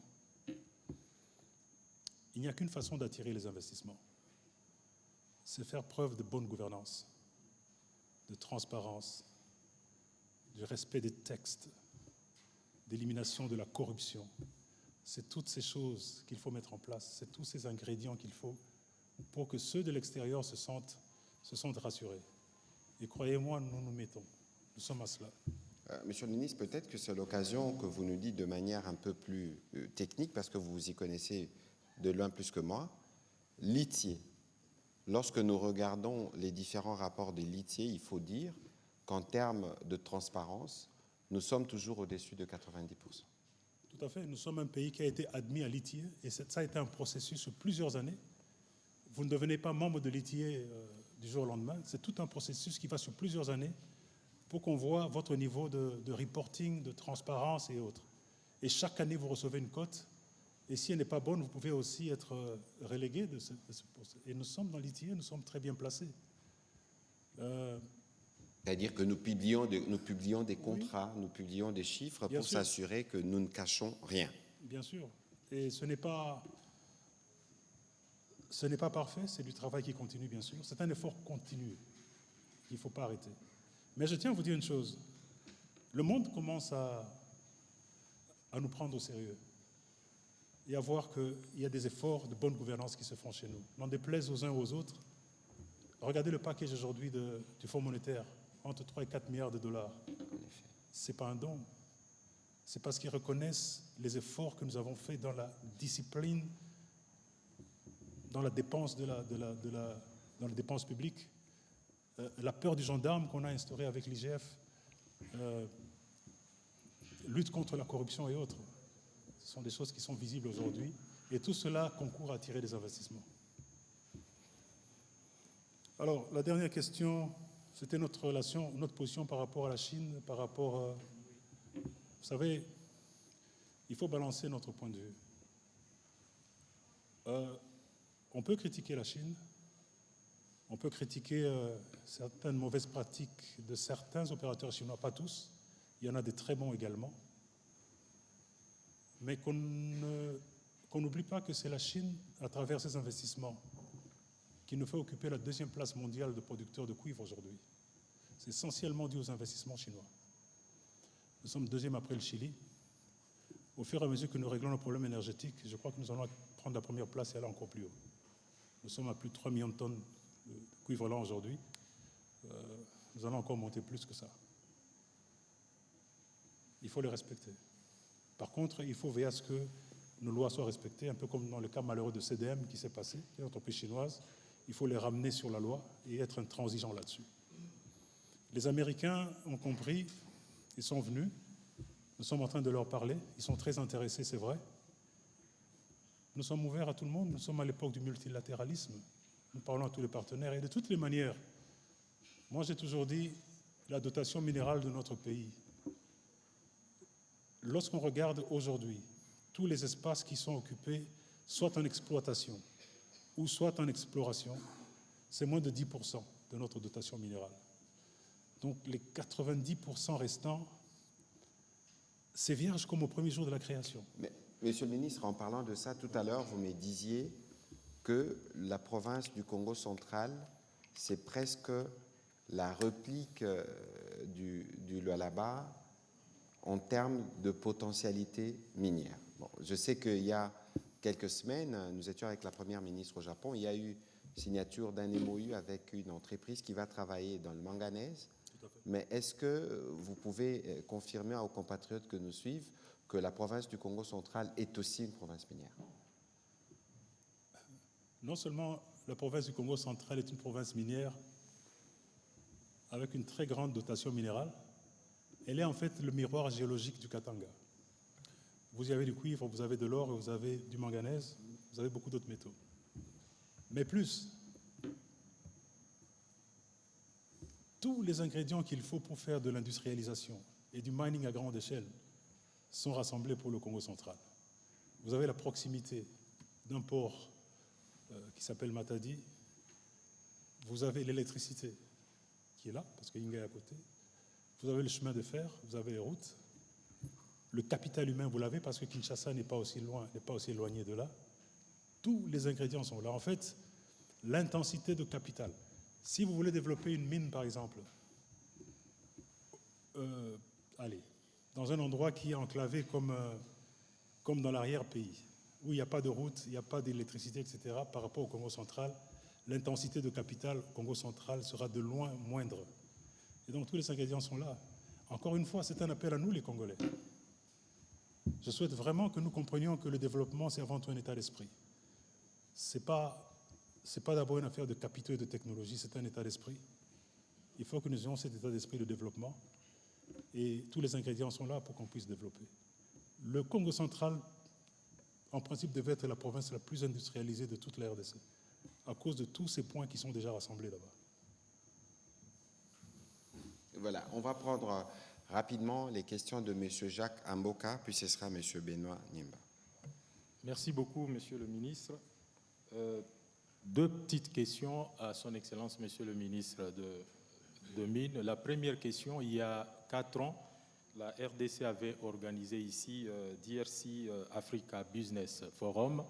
Il n'y a qu'une façon d'attirer les investissements. C'est faire preuve de bonne gouvernance, de transparence, du respect des textes, d'élimination de la corruption. C'est toutes ces choses qu'il faut mettre en place, c'est tous ces ingrédients qu'il faut pour que ceux de l'extérieur se sentent rassurés. Et croyez-moi, nous nous mettons, nous sommes à cela. Monsieur le ministre, peut-être que c'est l'occasion que vous nous dites de manière un peu plus technique, parce que vous y connaissez de loin plus que moi, litier. Lorsque nous regardons les différents rapports des litiers, il faut dire qu'en termes de transparence, nous sommes toujours au-dessus de 90%. Tout à fait. Nous sommes un pays qui a été admis à l'ITIE et ça a été un processus sur plusieurs années. Vous ne devenez pas membre de l'ITIE du jour au lendemain. C'est tout un processus qui va sur plusieurs années pour qu'on voit votre niveau de reporting, de transparence et autres. Et chaque année, vous recevez une cote. Et si elle n'est pas bonne, vous pouvez aussi être relégué de ce poste. Et nous sommes dans l'ITIE, nous sommes très bien placés. C'est-à-dire que nous publions des contrats, oui, nous publions des chiffres bien pour sûr, s'assurer que nous ne cachons rien. Bien sûr. Et ce n'est pas parfait, c'est du travail qui continue, bien sûr. C'est un effort continu. Il ne faut pas arrêter. Mais je tiens à vous dire une chose. Le monde commence à nous prendre au sérieux et à voir qu'il y a des efforts de bonne gouvernance qui se font chez nous. N'en déplaise aux uns aux autres. Regardez le package aujourd'hui du Fonds monétaire, entre 3 et 4 milliards de dollars. Ce n'est pas un don. C'est parce qu'ils reconnaissent les efforts que nous avons faits dans la discipline, dans la dépense dans la dépense publique, la peur du gendarme qu'on a instaurée avec l'IGF, lutte contre la corruption et autres. Ce sont des choses qui sont visibles aujourd'hui et tout cela concourt à attirer des investissements. Alors, la dernière question, c'était notre relation, notre position par rapport à la Chine, par rapport... vous savez, il faut balancer notre point de vue. On peut critiquer la Chine, on peut critiquer certaines mauvaises pratiques de certains opérateurs chinois, pas tous, il y en a des très bons également, mais qu'on n'oublie pas que c'est la Chine, à travers ses investissements, qui nous fait occuper la 2e place mondiale de producteurs de cuivre aujourd'hui. C'est essentiellement dû aux investissements chinois. Nous sommes 2e après le Chili. Au fur et à mesure que nous réglons nos problèmes énergétiques, je crois que nous allons prendre la 1re place et aller encore plus haut. Nous sommes à plus de 3 millions de tonnes de cuivre lent aujourd'hui. Nous allons encore monter plus que ça. Il faut les respecter. Par contre, il faut veiller à ce que nos lois soient respectées, un peu comme dans le cas malheureux de CDM qui s'est passé, qui est une entreprise chinoise. Il faut les ramener sur la loi et être intransigeant là-dessus. Les Américains ont compris, ils sont venus, nous sommes en train de leur parler, ils sont très intéressés, c'est vrai. Nous sommes ouverts à tout le monde, nous sommes à l'époque du multilatéralisme, nous parlons à tous les partenaires et de toutes les manières. Moi, j'ai toujours dit la dotation minérale de notre pays. Lorsqu'on regarde aujourd'hui tous les espaces qui sont occupés, soit en exploitation ou soit en exploration, c'est moins de 10% de notre dotation minérale. Donc les 90% restants, c'est vierge comme au premier jour de la création. Mais, Monsieur le ministre, en parlant de ça tout à l'heure, vous me disiez que la province du Congo central, c'est presque la réplique du Lualaba en termes de potentialité minière. Bon, je sais qu'il y a quelques semaines, nous étions avec la Première ministre au Japon, il y a eu signature d'un MOU avec une entreprise qui va travailler dans le manganèse. Mais est-ce que vous pouvez confirmer aux compatriotes que nous suivent que la province du Congo central est aussi une province minière? Non seulement la province du Congo central est une province minière avec une très grande dotation minérale, elle est en fait le miroir géologique du Katanga. Vous y avez du cuivre, vous avez de l'or et vous avez du manganèse. vous avez beaucoup d'autres métaux. Mais plus, tous les ingrédients qu'il faut pour faire de l'industrialisation et du mining à grande échelle sont rassemblés pour le Congo central. Vous avez la proximité d'un port qui s'appelle Matadi, vous avez l'électricité qui est là, parce que Inga est à côté, vous avez le chemin de fer, vous avez les routes, le capital humain, vous l'avez, parce que Kinshasa n'est pas aussi loin, n'est pas aussi éloigné de là. Tous les ingrédients sont là. En fait, l'intensité de capital. Si vous voulez développer une mine, par exemple, allez, dans un endroit qui est enclavé comme dans l'arrière-pays, où il n'y a pas de route, il n'y a pas d'électricité, etc., par rapport au Congo central, l'intensité de capital au Congo central sera de loin moindre. Et donc tous les ingrédients sont là. Encore une fois, c'est un appel à nous, les Congolais. Je souhaite vraiment que nous comprenions que le développement, c'est avant tout un état d'esprit. Ce n'est pas d'abord une affaire de capitaux et de technologie, c'est un état d'esprit. Il faut que nous ayons cet état d'esprit de développement et tous les ingrédients sont là pour qu'on puisse développer. Le Congo central, en principe, devait être la province la plus industrialisée de toute la RDC, à cause de tous ces points qui sont déjà rassemblés là-bas. Voilà, on va prendre rapidement les questions de M. Jacques Amboka, puis ce sera M. Benoît Nimba. Merci beaucoup, Monsieur le ministre. Deux petites questions à son Excellence, Monsieur le ministre de Mines. La première question, il y a 4 ans, la RDC avait organisé ici DRC Africa Business Forum.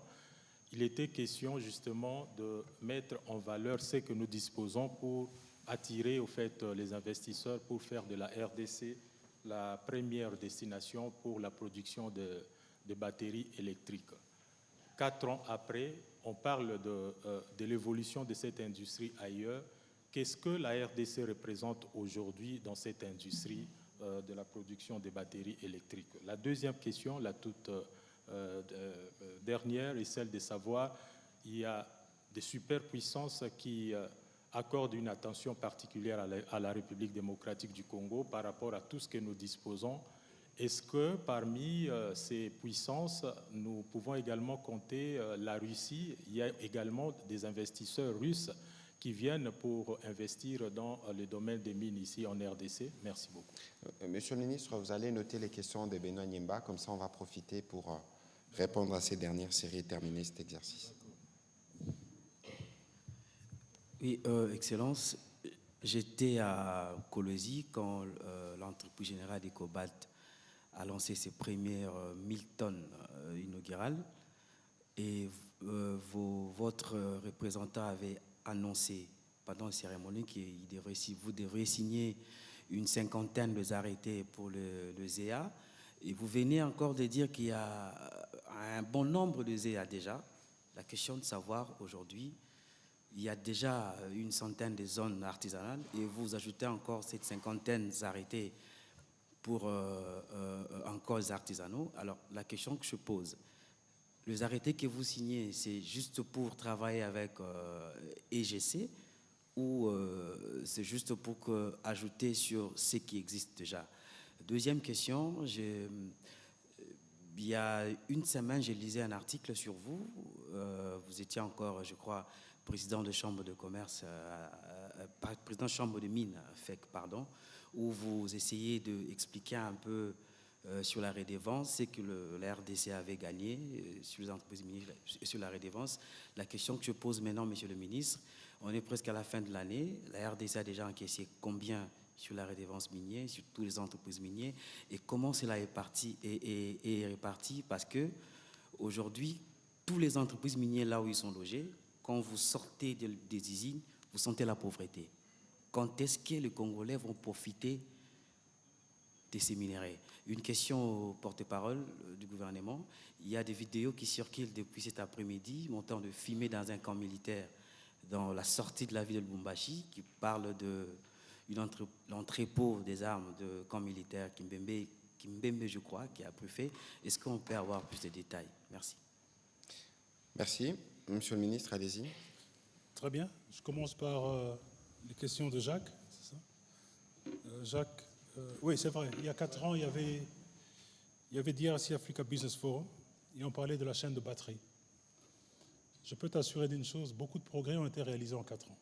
Il était question justement de mettre en valeur ce que nous disposons pour attirer au fait les investisseurs pour faire de la RDC la première destination pour la production de batteries électriques. 4 ans après, on parle de l'évolution de cette industrie ailleurs. Qu'est-ce que la RDC représente aujourd'hui dans cette industrie de la production des batteries électriques? La deuxième question, la toute dernière, est celle de savoir, il y a des superpuissances qui accordent une attention particulière à la République démocratique du Congo par rapport à tout ce que nous disposons. Est-ce que parmi ces puissances, nous pouvons également compter la Russie? Il y a également des investisseurs russes qui viennent pour investir dans le domaine des mines ici en RDC. Merci beaucoup. Monsieur le ministre, vous allez noter les questions de Benoît Nimba, comme ça on va profiter pour répondre à ces dernières séries et terminer cet exercice. Oui, Excellence, j'étais à Kolwezi quand l'entreprise générale des Cobalt a lancé ses premières 1000 tonnes inaugurales et votre représentant avait annoncé pendant la cérémonie que vous devriez signer une 50aine de arrêtés pour le ZEA. Et vous venez encore de dire qu'il y a un bon nombre de ZEA déjà. La question de savoir aujourd'hui, il y a déjà une centaine de zones artisanales et vous ajoutez encore cette 50aine d'arrêtés pour encore les artisanaux. Alors la question que je pose, les arrêtés que vous signez, c'est juste pour travailler avec EGC ou c'est juste pour ajouter sur ce qui existe déjà? Deuxième question, il y a une semaine, j'ai lisé un article sur vous. Vous étiez encore, je crois, président de chambre de commerce, président de chambre de mines, pardon, où vous essayez d'expliquer un peu sur la redevance, c'est que la RDC avait gagné sur les entreprises minières sur la redevance. La question que je pose maintenant, Monsieur le ministre, on est presque à la fin de l'année. La RDC a déjà encaissé combien sur la redevance minière, sur toutes les entreprises minières, et comment cela est réparti, parce que aujourd'hui, toutes les entreprises minières là où ils sont logés, quand vous sortez des usines, vous sentez la pauvreté. Quand est-ce que les Congolais vont profiter de ces minerais? Une question au porte-parole du gouvernement. Il y a des vidéos qui circulent depuis cet après-midi, montant de filmer dans un camp militaire, dans la sortie de la ville de Lubumbashi, qui parle de l'entrepôt des armes de camp militaire Kimbembe, je crois, qui a pu faire. Est-ce qu'on peut avoir plus de détails? Merci. Merci. Monsieur le ministre, allez-y. Très bien. Je commence par les questions de Jacques. C'est ça Jacques, oui, c'est vrai. Il y a 4 ans, il y avait DRC Africa Business Forum et on parlait de la chaîne de batterie. Je peux t'assurer d'une chose, beaucoup de progrès ont été réalisés en 4 ans.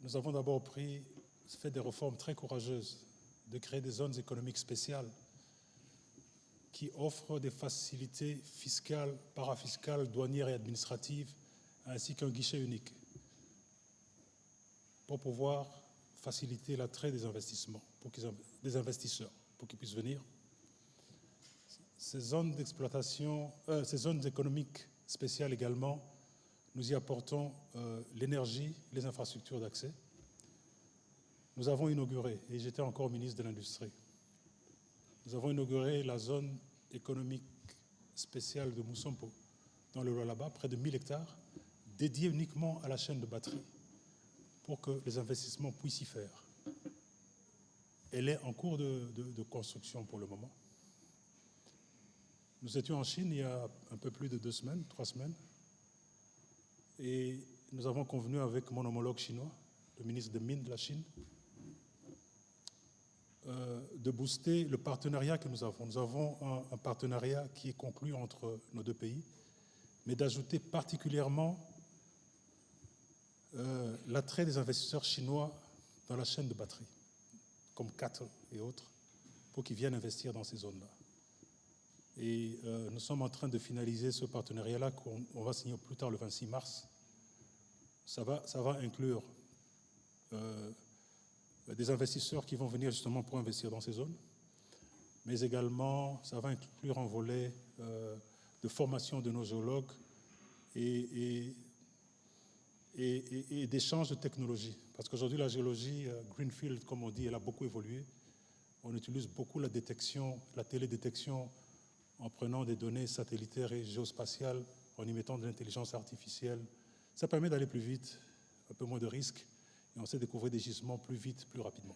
Nous avons d'abord fait des réformes très courageuses, de créer des zones économiques spéciales qui offrent des facilités fiscales, parafiscales, douanières et administratives, ainsi qu'un guichet unique pour pouvoir faciliter l'attrait des investissements, des investisseurs, pour qu'ils puissent venir. Ces zones d'exploitation, ces zones économiques spéciales également, nous y apportons l'énergie, les infrastructures d'accès. Nous avons inauguré, et j'étais encore ministre de l'Industrie, nous avons inauguré la zone économique spéciale de Moussompo, dans le Lualaba, près de 1000 hectares, dédiée uniquement à la chaîne de batterie, pour que les investissements puissent y faire. Elle est en cours de construction pour le moment. Nous étions en Chine il y a un peu plus de 2 semaines, 3 semaines, et nous avons convenu avec mon homologue chinois, le ministre des Mines de la Chine, de booster le partenariat que nous avons. Nous avons un partenariat qui est conclu entre nos 2 pays, mais d'ajouter particulièrement l'attrait des investisseurs chinois dans la chaîne de batterie, comme Cattle et autres, pour qu'ils viennent investir dans ces zones-là. Et nous sommes en train de finaliser ce partenariat-là qu'on va signer au plus tard le 26 mars. Ça va inclure des investisseurs qui vont venir justement pour investir dans ces zones, mais également ça va inclure un volet de formation de nos géologues et d'échange de technologies. Parce qu'aujourd'hui, la géologie Greenfield, comme on dit, elle a beaucoup évolué. On utilise beaucoup la détection, la télédétection, en prenant des données satellitaires et géospatiales, en y mettant de l'intelligence artificielle. Ça permet d'aller plus vite, un peu moins de risques, et on sait découvrir des gisements plus vite, plus rapidement.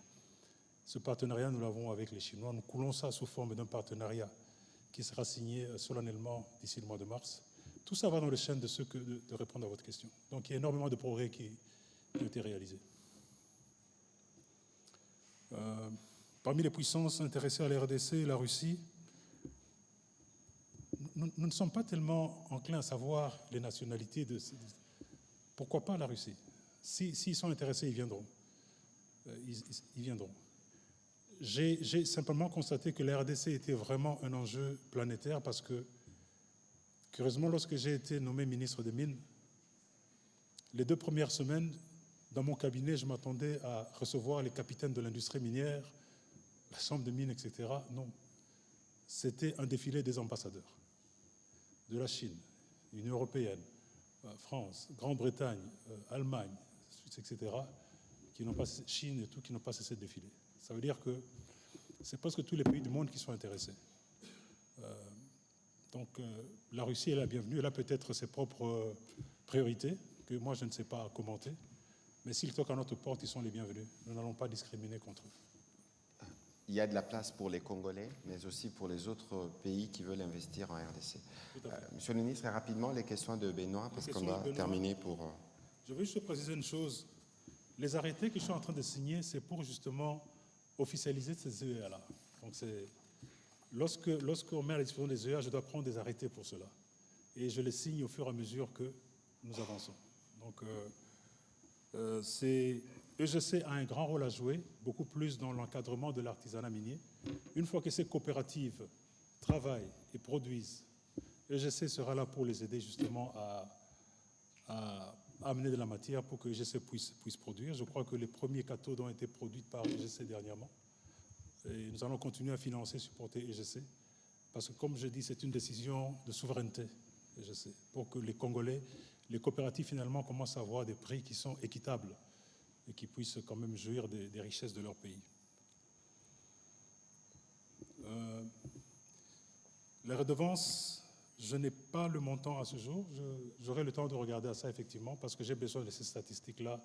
Ce partenariat, nous l'avons avec les Chinois. Nous coulons ça sous forme d'un partenariat qui sera signé solennellement d'ici le mois de mars. Tout ça va dans le chaîne de répondre à votre question. Donc il y a énormément de progrès qui ont été réalisés. Parmi les puissances intéressées à la RDC, la Russie, nous ne sommes pas tellement enclins à savoir les nationalités de... Pourquoi pas la Russie? S'ils sont intéressés, ils viendront. Ils viendront. J'ai simplement constaté que la RDC était vraiment un enjeu planétaire parce que, curieusement, lorsque j'ai été nommé ministre des Mines, les 2 premières semaines, dans mon cabinet, je m'attendais à recevoir les capitaines de l'industrie minière, la chambre de mines, etc. Non. C'était un défilé des ambassadeurs de la Chine, Union européenne, France, Grande-Bretagne, Allemagne, etc., qui n'ont pas, Chine et tout, qui n'ont pas cessé de défiler. Ça veut dire que c'est presque tous les pays du monde qui sont intéressés. Donc la Russie est la bienvenue. Elle a peut-être ses propres priorités que moi je ne sais pas commenter. Mais s'ils toquent à notre porte, ils sont les bienvenus. Nous n'allons pas discriminer contre eux. Il y a de la place pour les Congolais, mais aussi pour les autres pays qui veulent investir en RDC. Monsieur le ministre, très rapidement, les questions de Benoît, parce qu'on doit terminer pour... Je veux juste préciser une chose. Les arrêtés que je suis en train de signer, c'est pour justement officialiser ces EEA-là. Donc lorsqu'on met à la disposition des EEA, je dois prendre des arrêtés pour cela. Et je les signe au fur et à mesure que nous avançons. Donc EGC a un grand rôle à jouer, beaucoup plus dans l'encadrement de l'artisanat minier. Une fois que ces coopératives travaillent et produisent, EGC sera là pour les aider justement à amener de la matière pour que EGC puisse produire. Je crois que les premiers cathodes ont été produits par EGC dernièrement. Et nous allons continuer à financer, supporter EGC, parce que comme je dis, c'est une décision de souveraineté, EGC, pour que les Congolais, les coopératives finalement commencent à avoir des prix qui sont équitables et qui puissent quand même jouir des richesses de leur pays. Les redevances, je n'ai pas le montant à ce jour. J'aurai le temps de regarder à ça, effectivement, parce que j'ai besoin de ces statistiques-là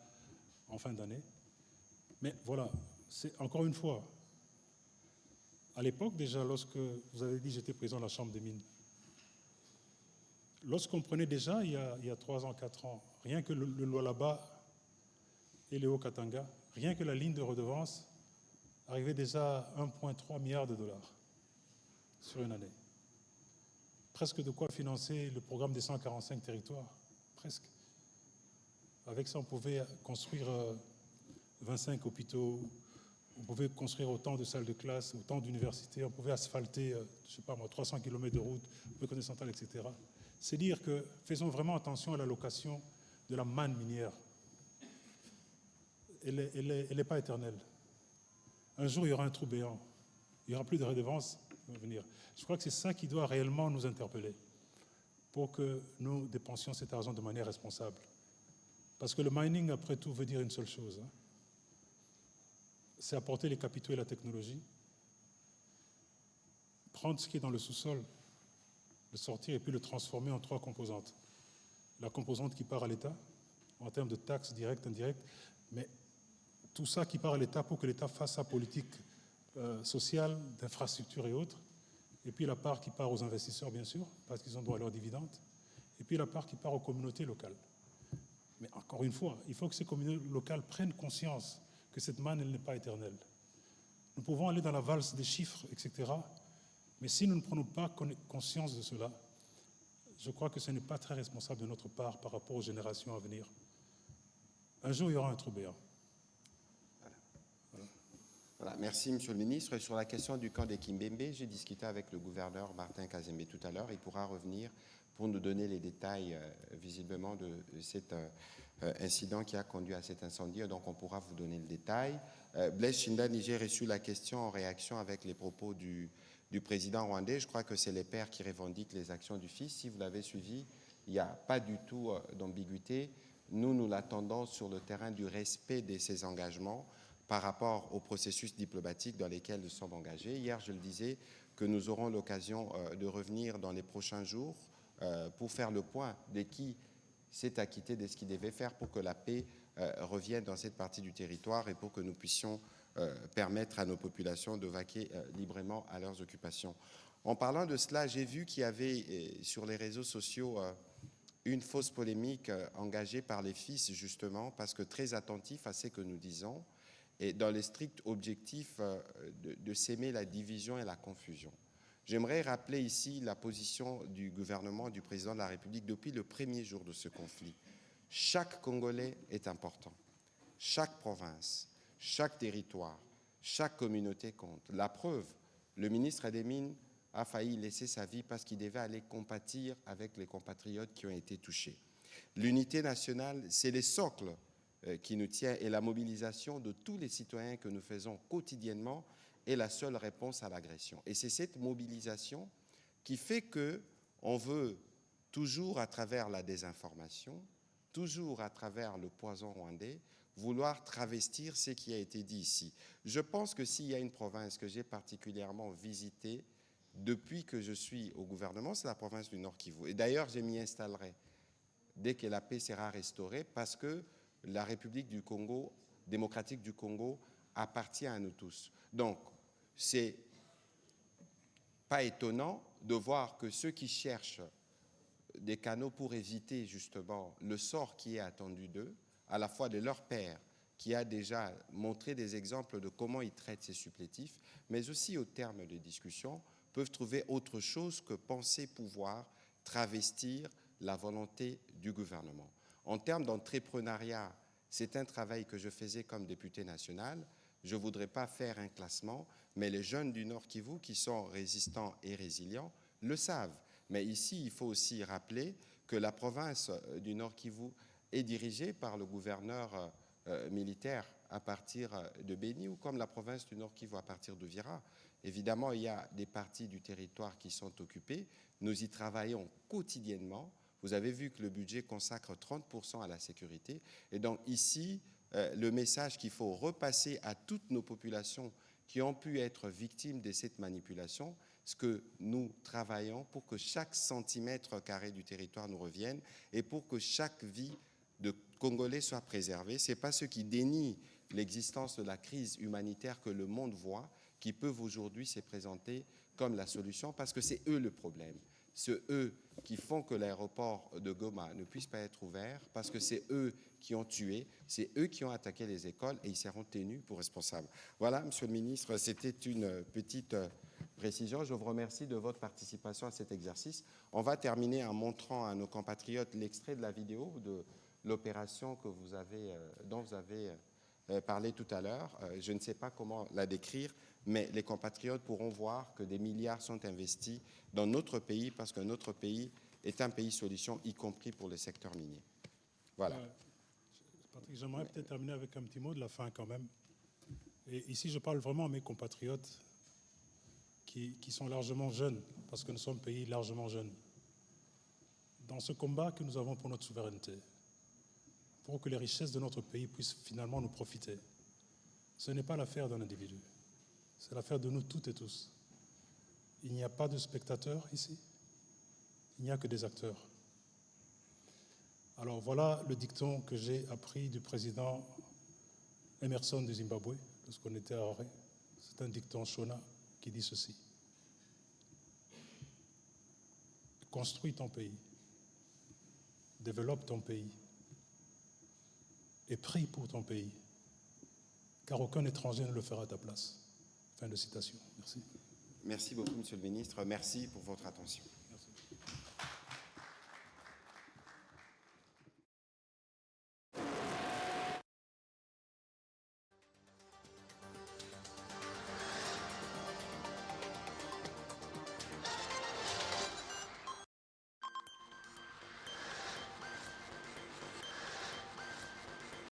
en fin d'année. Mais voilà, c'est encore une fois, à l'époque déjà, lorsque vous avez dit j'étais président de la Chambre des mines, lorsqu'on prenait déjà, il y a 3 ans, 4 ans, rien que le Lualaba et le Haut-Katanga, rien que la ligne de redevance arrivait déjà à 1,3 milliard de dollars sur une année. presque de quoi financer le programme des 145 territoires, presque. Avec ça, on pouvait construire 25 hôpitaux, on pouvait construire autant de salles de classe, autant d'universités, on pouvait asphalter, je sais pas moi, 300 km de route, reconnaissance centrale, etc. C'est dire que faisons vraiment attention à l'allocation de la manne minière. Elle n'est pas éternelle. Un jour, il y aura un trou béant. Il n'y aura plus de redevances qui vont venir. Je crois que c'est ça qui doit réellement nous interpeller pour que nous dépensions cet argent de manière responsable. Parce que le mining, après tout, veut dire une seule chose. C'est apporter les capitaux et la technologie, prendre ce qui est dans le sous-sol, le sortir et puis le transformer en 3 composantes. La composante qui part à l'État, en termes de taxes directes, indirectes, mais tout ça qui part à l'État pour que l'État fasse sa politique sociale, d'infrastructure et autres, et puis la part qui part aux investisseurs, bien sûr, parce qu'ils ont droit à leurs dividendes, et puis la part qui part aux communautés locales. Mais encore une fois, il faut que ces communautés locales prennent conscience que cette manne, elle n'est pas éternelle. Nous pouvons aller dans la valse des chiffres, etc., mais si nous ne prenons pas conscience de cela, je crois que ce n'est pas très responsable de notre part par rapport aux générations à venir. Un jour, il y aura un trou béant. Voilà, merci, Monsieur le ministre. Et sur la question du camp des Kimbembe, j'ai discuté avec le gouverneur Martin Kazembe tout à l'heure. Il pourra revenir pour nous donner les détails, visiblement, de cet incident qui a conduit à cet incendie. Donc, on pourra vous donner le détail. Blaise Shindani, j'ai reçu la question en réaction avec les propos du président rwandais. Je crois que c'est les pères qui revendiquent les actions du fils. Si vous l'avez suivi, il n'y a pas du tout d'ambiguïté. Nous l'attendons sur le terrain du respect de ses engagements par rapport au processus diplomatique dans lesquels nous sommes engagés. Hier, je le disais, que nous aurons l'occasion de revenir dans les prochains jours pour faire le point de qui s'est acquitté de ce qu'il devait faire pour que la paix revienne dans cette partie du territoire et pour que nous puissions permettre à nos populations de vaquer librement à leurs occupations. En parlant de cela, j'ai vu qu'il y avait sur les réseaux sociaux une fausse polémique engagée par les fils, justement, parce que très attentifs à ce que nous disons, et dans le strict objectif de s'aimer la division et la confusion. J'aimerais rappeler ici la position du gouvernement, du président de la République depuis le premier jour de ce conflit. Chaque Congolais est important. Chaque province, chaque territoire, chaque communauté compte. La preuve, le ministre des Mines a failli laisser sa vie parce qu'il devait aller compatir avec les compatriotes qui ont été touchés. L'unité nationale, c'est le socle qui nous tient et la mobilisation de tous les citoyens que nous faisons quotidiennement est la seule réponse à l'agression. Et c'est cette mobilisation qui fait qu'on veut toujours à travers la désinformation, toujours à travers le poison rwandais, vouloir travestir ce qui a été dit ici. Je pense que s'il y a une province que j'ai particulièrement visitée depuis que je suis au gouvernement, c'est la province du Nord Kivu. Et d'ailleurs, je m'y installerai dès que la paix sera restaurée parce que la République du Congo, démocratique du Congo, appartient à nous tous. Donc, c'est pas étonnant de voir que ceux qui cherchent des canaux pour éviter justement le sort qui est attendu d'eux, à la fois de leur père, qui a déjà montré des exemples de comment ils traitent ces supplétifs, mais aussi au terme de discussions, peuvent trouver autre chose que penser pouvoir travestir la volonté du gouvernement. En termes d'entrepreneuriat, c'est un travail que je faisais comme député national. Je ne voudrais pas faire un classement, mais les jeunes du Nord Kivu qui sont résistants et résilients le savent. Mais ici, il faut aussi rappeler que la province du Nord Kivu est dirigée par le gouverneur militaire à partir de Beni ou comme la province du Nord Kivu à partir de Vira. Évidemment, il y a des parties du territoire qui sont occupées. Nous y travaillons quotidiennement. Vous avez vu que le budget consacre 30% à la sécurité. Et donc ici, le message qu'il faut repasser à toutes nos populations qui ont pu être victimes de cette manipulation, c'est que nous travaillons pour que chaque centimètre carré du territoire nous revienne et pour que chaque vie de Congolais soit préservée. Ce n'est pas ceux qui dénient l'existence de la crise humanitaire que le monde voit qui peuvent aujourd'hui se présenter comme la solution parce que c'est eux le problème. C'est eux qui font que l'aéroport de Goma ne puisse pas être ouvert parce que c'est eux qui ont tué, c'est eux qui ont attaqué les écoles et ils seront tenus pour responsables. Voilà, Monsieur le Ministre, c'était une petite précisions. Je vous remercie de votre participation à cet exercice. On va terminer en montrant à nos compatriotes l'extrait de la vidéo de l'opération que vous avez, dont vous avez parlé tout à l'heure. Je ne sais pas comment la décrire, mais les compatriotes pourront voir que des milliards sont investis dans notre pays parce que notre pays est un pays solution, y compris pour le secteur minier. Voilà. Patrick, j'aimerais peut-être terminer avec un petit mot de la fin quand même. Et ici, je parle vraiment à mes compatriotes qui sont largement jeunes, parce que nous sommes un pays largement jeunes. Dans ce combat que nous avons pour notre souveraineté, pour que les richesses de notre pays puissent finalement nous profiter, ce n'est pas l'affaire d'un individu, c'est l'affaire de nous toutes et tous. Il n'y a pas de spectateurs ici, il n'y a que des acteurs. Alors voilà le dicton que j'ai appris du président Emerson du Zimbabwe, lorsqu'on était à Harare. C'est un dicton Shona qui dit ceci. Construis ton pays, développe ton pays et prie pour ton pays, car aucun étranger ne le fera à ta place. Fin de citation. Merci. Merci beaucoup, Monsieur le Ministre. Merci pour votre attention.